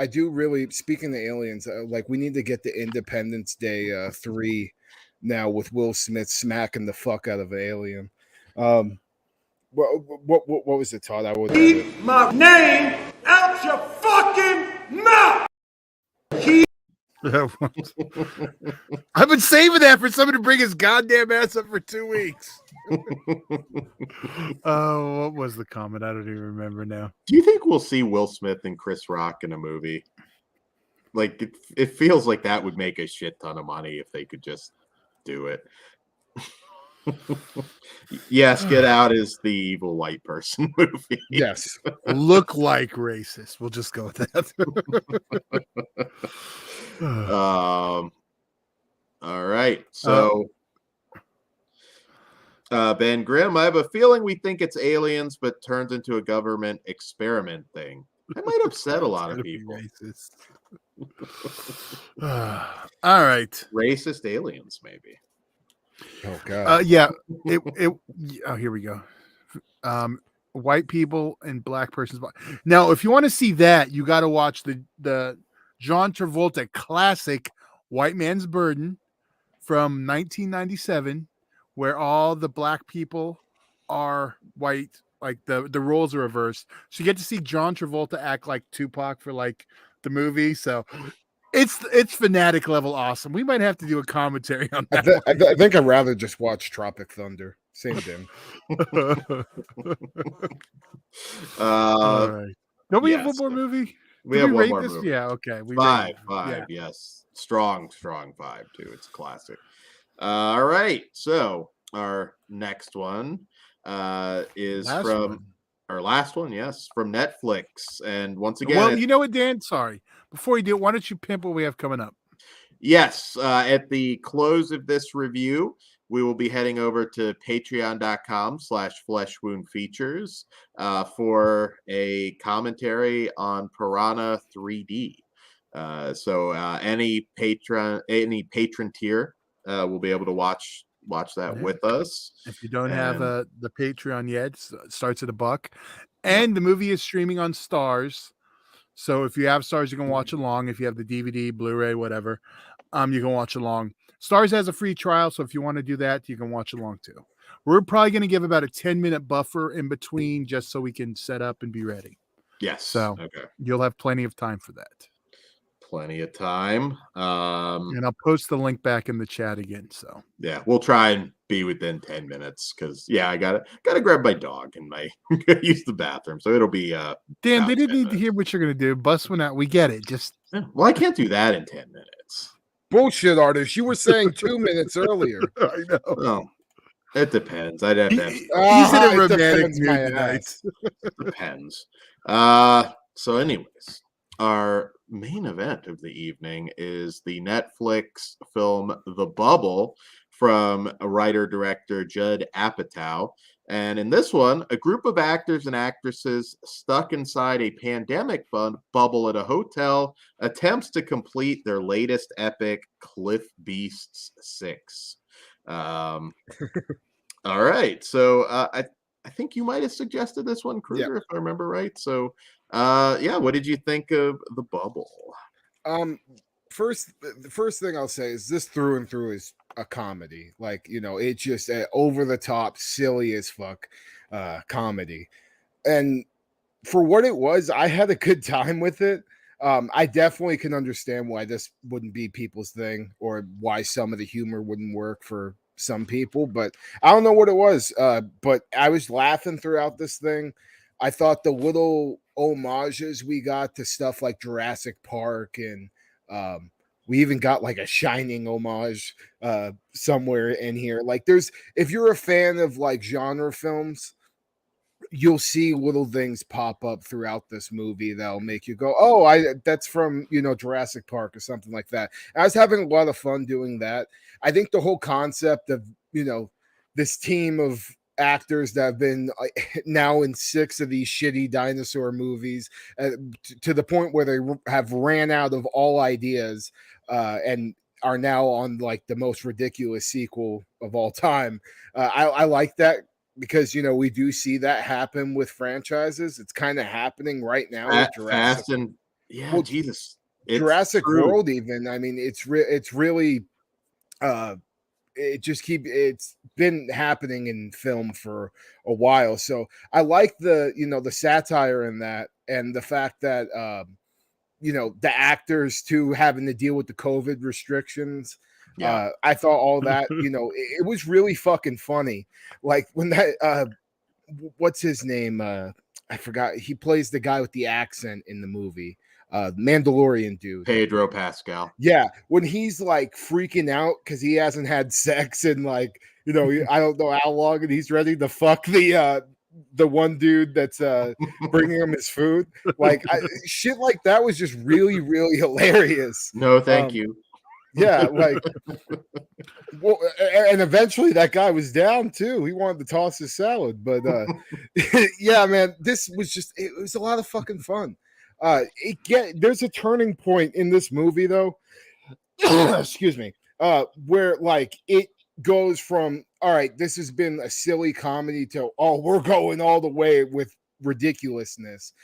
do really, speaking of aliens, like we need to get the Independence Day 3 now with Will Smith smacking the fuck out of an alien. What was it, Todd? I would keep my name out your fucking mouth. I've been saving that for someone to bring his goddamn ass up for 2 weeks. Oh, what was the comment? I don't even remember now. Do you think we'll see Will Smith and Chris Rock in a movie? Like it feels like that would make a shit ton of money if they could just do it. Yes, Get Out is the evil white person movie. Yes. Look like racist. We'll just go with that. All right. So Ben Grimm, I have a feeling we think it's aliens, but turns into a government experiment thing. That might upset a lot of people. All right. Racist aliens, maybe. Oh god. Yeah. Oh, here we go. White people and black persons. Now, if you want to see that, you got to watch the John Travolta classic "White Man's Burden" from 1997, where all the black people are white, like the roles are reversed. So you get to see John Travolta act like Tupac for like the movie. So it's fanatic level awesome. We might have to do a commentary on that. I think I'd rather just watch Tropic Thunder. Same thing. All right. Don't we have one yes. more movie? We Did have we one rate more this? movie. Yeah, okay. We Five, rated it. five, yes. Strong 5 too. It's a classic. All right. So our next one is our last one, yes, from Netflix. And once again, well, you know what, Dan? Sorry. Before you do it, why don't you pimp what we have coming up? Yes, at the close of this review, we will be heading over to patreon.com/fleshwoundfeatures for a commentary on Piranha 3D. So any patron tier will be able to watch that with us. If you don't have the Patreon yet, it starts at $1. And the movie is streaming on Stars. So if you have Stars, you can watch along. If you have the DVD, Blu-ray, whatever, you can watch along. Stars has a free trial, so if you want to do that, you can watch along too. We're probably going to give about a 10-minute buffer in between just so we can set up and be ready. Yes. So you'll have plenty of time for that. Plenty of time. And I'll post the link back in the chat again. So yeah, we'll try and be within 10 minutes because I gotta grab my dog and use the bathroom. So it'll be Dan, they didn't need to hear what you're gonna do. Bust one out. We get it. Just well, I can't do that in 10 minutes. Bullshit, artist. You were saying 2 minutes earlier. I know. Well, it depends. I'd have to have He's in a romantic mood tonight. Depends. So anyways, our main event of the evening is the Netflix film The Bubble from writer-director Judd Apatow. And in this one, a group of actors and actresses stuck inside a pandemic bubble at a hotel attempts to complete their latest epic, Cliff Beasts 6. All right. So I think you might have suggested this one, Kruger, if I remember right. So what did you think of The Bubble? The first thing I'll say is this through and through is a comedy. Like, it's just over the top, silly as fuck comedy. And for what it was, I had a good time with it. I definitely can understand why this wouldn't be people's thing or why some of the humor wouldn't work for some people, but I don't know what it was. But I was laughing throughout this thing. I thought the little homages we got to stuff like Jurassic Park and we even got like a Shining homage somewhere in here. Like if you're a fan of like genre films, you'll see little things pop up throughout this movie that'll make you go, oh, that's from, Jurassic Park or something like that. I was having a lot of fun doing that. I think the whole concept of, this team of actors that have been now in 6 of these shitty dinosaur movies to the point where they have ran out of all ideas and are now on like the most ridiculous sequel of all time. I like that because, we do see that happen with franchises. It's kind of happening right now. With Jurassic. Fast and Jesus. Jurassic World even. I mean, it's really it's been happening in film for a while. So I like the satire in that and the fact that the actors too having to deal with the COVID restrictions. I thought all that, it was really fucking funny. Like when that what's his name? I forgot. He plays the guy with the accent in the movie. Mandalorian dude, Pedro Pascal. Yeah, when he's like freaking out because he hasn't had sex in like I don't know how long, and he's ready to fuck the one dude that's bringing him his food. Like shit like that was just really, really hilarious. No, thank you. Yeah, like, well, and eventually that guy was down too. He wanted to toss his salad, but yeah, man, this was it was a lot of fucking fun. There's a turning point in this movie though. Excuse me. Where like it goes from all right, this has been a silly comedy to we're going all the way with ridiculousness.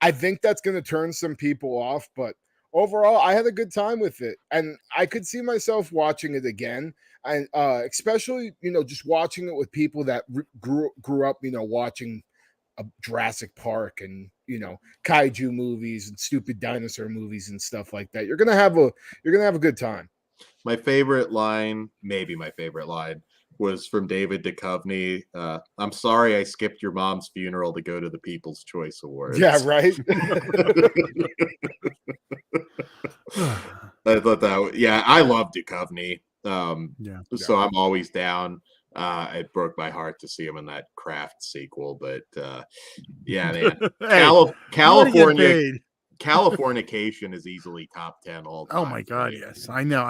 I think that's going to turn some people off, but overall, I had a good time with it, and I could see myself watching it again. And especially, just watching it with people that grew up, watching a Jurassic Park and kaiju movies and stupid dinosaur movies and stuff like that. You're gonna have a good time. My favorite line, maybe my favorite line, was from David Duchovny. I'm sorry I skipped your mom's funeral to go to the People's Choice Awards. Yeah, right. I thought that. Yeah, I love Duchovny. So I'm always down. It broke my heart to see him in that Craft sequel, but yeah, man, Hey, Californication is easily top 10 all time. Oh my god, yes, I know.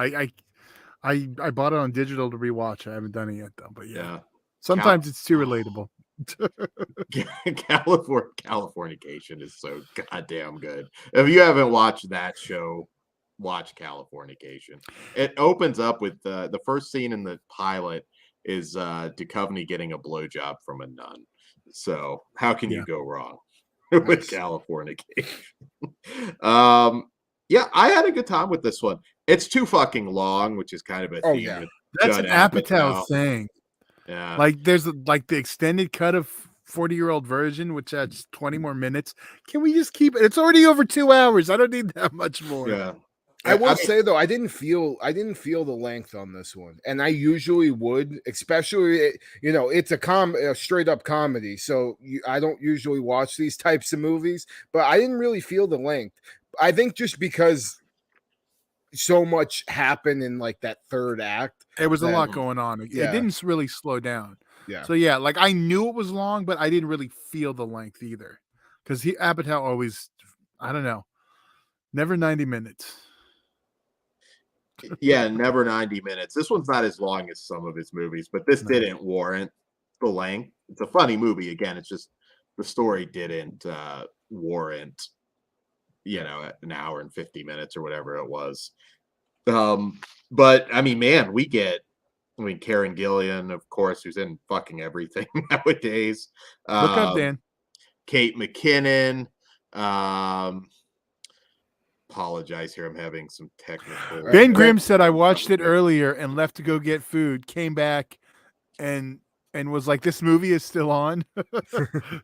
I bought it on digital to rewatch. I haven't done it yet though, but yeah. Sometimes it's too relatable. Californication is so goddamn good. If you haven't watched that show, watch Californication. It opens up with the first scene in the pilot is Duchovny getting a blowjob from a nun. So how can you go wrong with Californication? Yeah, I had a good time with this one. It's too fucking long, which is kind of a theme. Yeah. That's an Apatow thing. Yeah. Like there's like the extended cut of 40-year-old version, which adds 20 more minutes. Can we just keep it? It's already over 2 hours. I don't need that much more. Yeah. I will say though, I didn't feel the length on this one, and I usually would, especially it's a straight up comedy, so I don't usually watch these types of movies, but I didn't really feel the length. I think just because so much happened in like that third act, there was a lot going on. It didn't really slow down. Yeah. So yeah, like I knew it was long, but I didn't really feel the length either, because Apatow always, I don't know, never 90 minutes. Yeah, never 90 minutes. This one's not as long as some of his movies, but this didn't warrant the length. It's a funny movie. Again, it's just the story didn't warrant, an hour and 50 minutes or whatever it was. But I mean, man, Karen Gillan, of course, who's in fucking everything nowadays. Look up, Dan. Kate McKinnon. Apologize here. I'm having some technical. Ben Grimm said I watched it earlier and left to go get food, came back and was like, this movie is still on.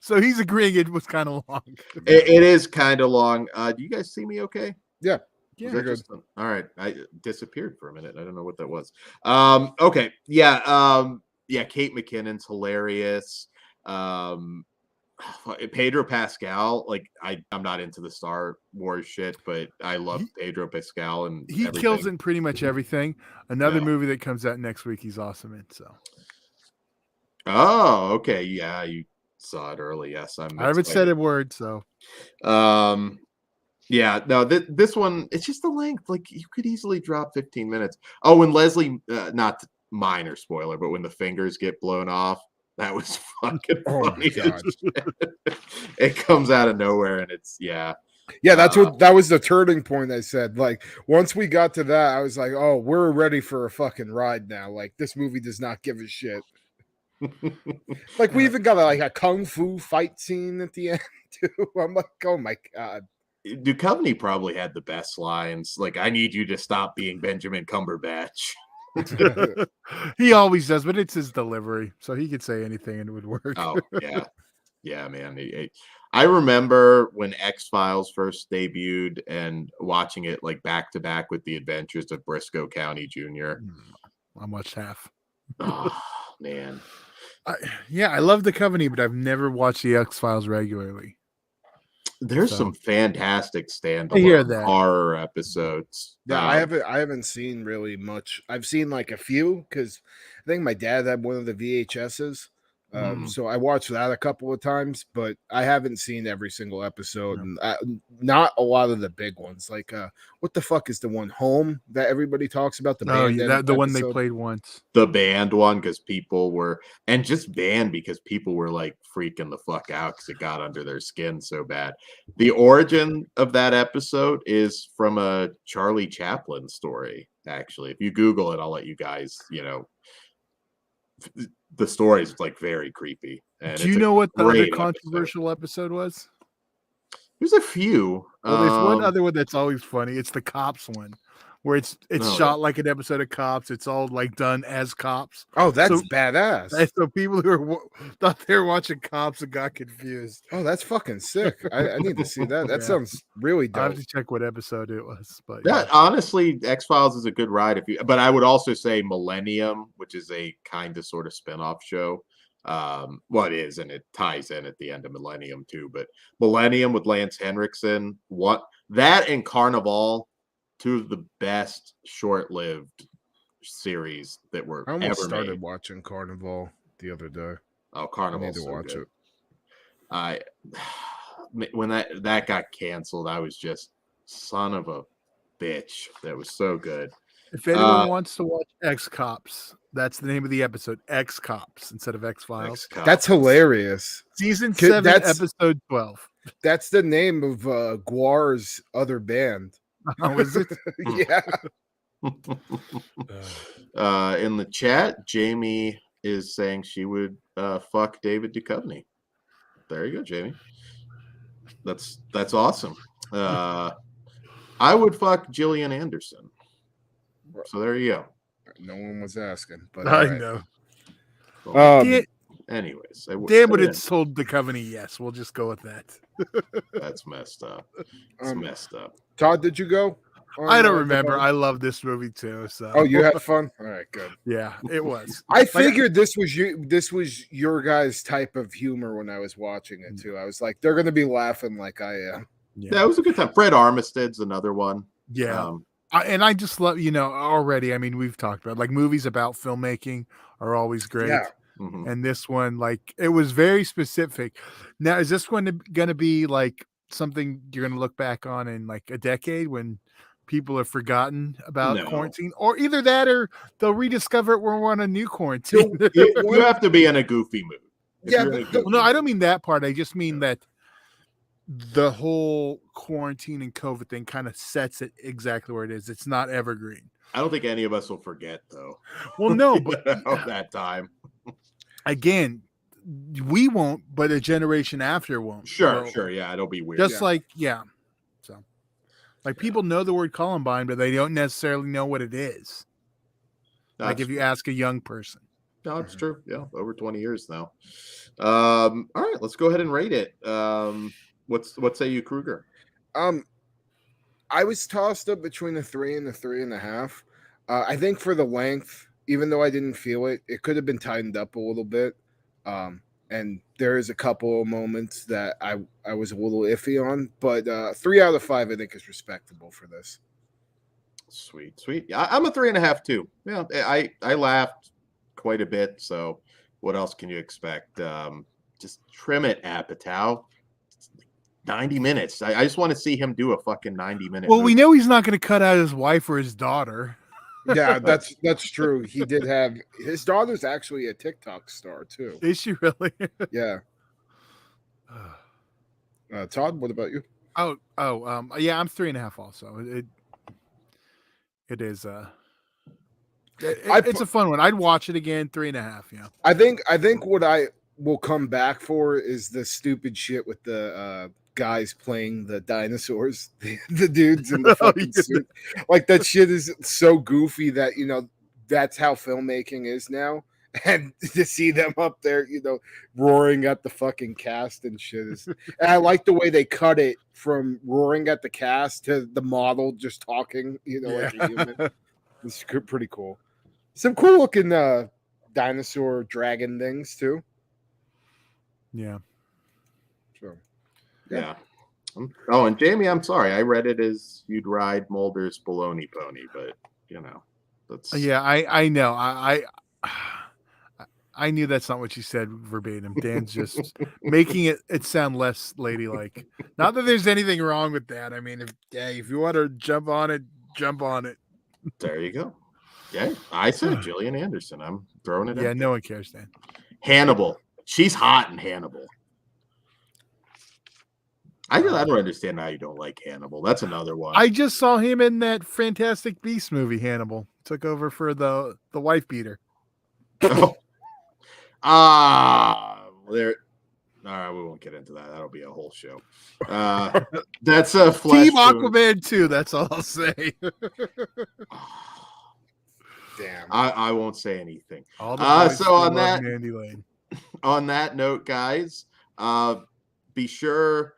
So he's agreeing it was kind of long. It is kind of long. Do you guys see me okay? Yeah. Yeah. Good. All right. I disappeared for a minute. I don't know what that was. Okay. Yeah. Kate McKinnon's hilarious. Pedro Pascal, like I'm not into the Star Wars shit, but I love Pedro Pascal, and he kills in pretty much everything. Another movie that comes out next week, he's awesome in. So, oh, okay, yeah, you saw it early. Yes, I haven't said a word. So, yeah, no, this one, it's just the length. Like you could easily drop 15 minutes. Oh, when Leslie, not minor spoiler, but when the fingers get blown off. That was fucking funny. It comes out of nowhere, and it's Yeah, that was the turning point. I said, like, once we got to that, I was like, oh, we're ready for a fucking ride now. Like, this movie does not give a shit. Like, we even got a kung fu fight scene at the end too. I'm like, oh my god. Duchovny probably had the best lines. Like, I need you to stop being Benjamin Cumberbatch. He always does, but it's his delivery, so he could say anything and it would work. Oh yeah, man. I remember when X-Files first debuted and watching it like back to back with The Adventures of Briscoe County Jr. I watched half. Oh man, I love the Company, but I've never watched the X-Files regularly. There's some fantastic standalone horror episodes. Yeah, I haven't seen really much. I've seen like a few because I think my dad had one of the VHSs. So I watched that a couple of times, but I haven't seen every single episode, and not a lot of the big ones. Like, what the fuck is the one Home that everybody talks about? The one they played once, the banned one, because people were banned because people were like freaking the fuck out because it got under their skin so bad. The origin of that episode is from a Charlie Chaplin story. Actually, if you Google it, I'll let you guys, the story is like very creepy. And do you know what the other controversial episode was? There's a few. Well, there's one other one that's always funny. It's the Cops one, where it's shot like an episode of Cops. It's all like done as Cops. Oh, that's badass. So people who thought they were watching Cops and got confused. Oh, that's fucking sick. I need to see that. That sounds really dope. I have to check what episode it was. But honestly, X-Files is a good ride but I would also say Millennium, which is a kind of sort of spin-off show. It is, and it ties in at the end of Millennium too. But Millennium with Lance Henriksen, that and Carnival, two of the best short-lived series that were I almost ever started made. Watching Carnival the other day. Oh, Carnival! I need to watch it. When that got canceled, I was just son of a bitch. That was so good. If anyone wants to watch X-Cops, that's the name of the episode, X-Cops instead of X-Files. That's hilarious. Season 7, episode 12. That's the name of Guar's other band. Oh, is it? Yeah. In the chat, Jamie is saying she would fuck David Duchovny. There you go, Jamie. That's awesome. I would fuck Gillian Anderson. So there you go. No one was asking, but I know. Anyways, damn it, it's told Duchovny yes. We'll just go with that. That's messed up. It's messed up. Todd, did you go? I don't remember. I love this movie too. So. Oh, you had fun? All right, good. Yeah, it was. I figured this was your guys' type of humor when I was watching it too. I was like, they're gonna be laughing like I am. Yeah, it was a good time. Fred Armistead's another one. Yeah. And I just love, already, I mean, we've talked about like movies about filmmaking are always great. Yeah. Mm-hmm. And this one, like, it was very specific. Now, is this going to be like something you're going to look back on in like a decade when people have forgotten about quarantine? Or either that or they'll rediscover it when we're on a new quarantine. You have to be in a goofy mood. No, I don't mean that part. I just mean that the whole quarantine and COVID thing kind of sets it exactly where it is. It's not evergreen. I don't think any of us will forget, though. Well, no, but that time. Again, we won't, but a generation after won't. Sure. Yeah, it'll be weird. Just so, like people know the word Columbine, but they don't necessarily know what it is. Like if you ask a young person. No, it's true. Yeah, over 20 years now. All right, let's go ahead and rate it. What say you, Kruger? I was tossed up between a 3 and a 3.5. I think for the length, even though I didn't feel it, it could have been tightened up a little bit. And there is a couple of moments that I was a little iffy on, but 3 out of 5 I think is respectable for this. Sweet. I'm a 3.5 too. Yeah, I laughed quite a bit. So what else can you expect? Just trim it, Apatow. 90 minutes. I just want to see him do a fucking 90-minute. Well, we know he's not going to cut out his wife or his daughter. Yeah, that's true. He did have his daughter's actually a TikTok star too. Is she really? Yeah. Todd, what about you? Yeah, I'm 3.5 also. It is it's a fun one. I'd watch it again. 3.5. Yeah. I think what I will come back for is the stupid shit with the guys playing the dinosaurs, the dudes in the fucking suit. Like that shit is so goofy that that's how filmmaking is now. And to see them up there, roaring at the fucking cast and shit is. And I like the way they cut it from roaring at the cast to the model just talking, like a human. It's pretty cool. Some cool looking dinosaur dragon things too. Yeah. So, yeah. Oh, and Jamie, I'm sorry. I read it as you'd ride Mulder's baloney pony, but that's. Yeah, I know. I knew that's not what you said verbatim. Dan's just making it sound less ladylike. Not that there's anything wrong with that. I mean, if you want to jump on it, jump on it. There you go. Yeah, I said Gillian Anderson. I'm throwing it. Yeah, no one cares, Dan. Hannibal. She's hot in Hannibal. I don't understand how you don't like Hannibal. That's another one. I just saw him in that Fantastic Beasts movie. Hannibal took over for the wife beater. Oh. There. All right, we won't get into that. That'll be a whole show. That's a Flesh Team Wound. Aquaman 2. That's all I'll say. Damn. I won't say anything. All the boys So still on love that, Mandy Lane. on that note, guys, be sure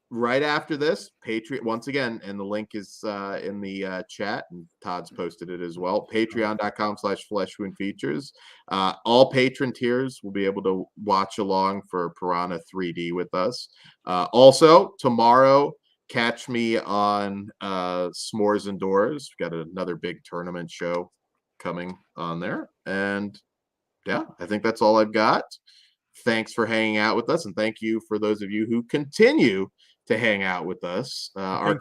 right after this, Patreon, once again, and the link is in the chat, and Todd's posted it as well, patreon.com/fleshwoundfeatures. All patron tiers will be able to watch along for Piranha 3D with us. Also, tomorrow, catch me on S'mores Indoors. We've got another big tournament show coming on there. And yeah, I think that's all I've got. Thanks for hanging out with us, and thank you for those of you who continue to hang out with us. I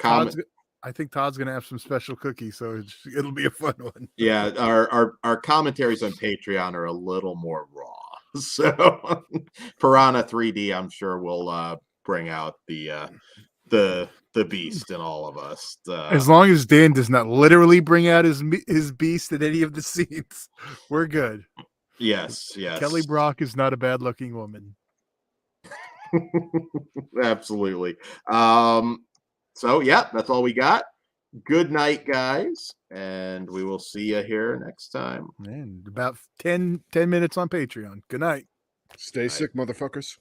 think Todd's gonna have some special cookies, so it'll be a fun one. Yeah, our commentaries on Patreon are a little more raw. So Piranha 3D, I'm sure will bring out the beast in all of us. As long as Dan does not literally bring out his beast in any of the scenes, we're good. Yes. Kelly Brock is not a bad looking woman. Absolutely. So yeah, that's all we got. Good night, guys, and we will see you here next time. And about 10 minutes on Patreon. Good night. Stay sick, motherfuckers.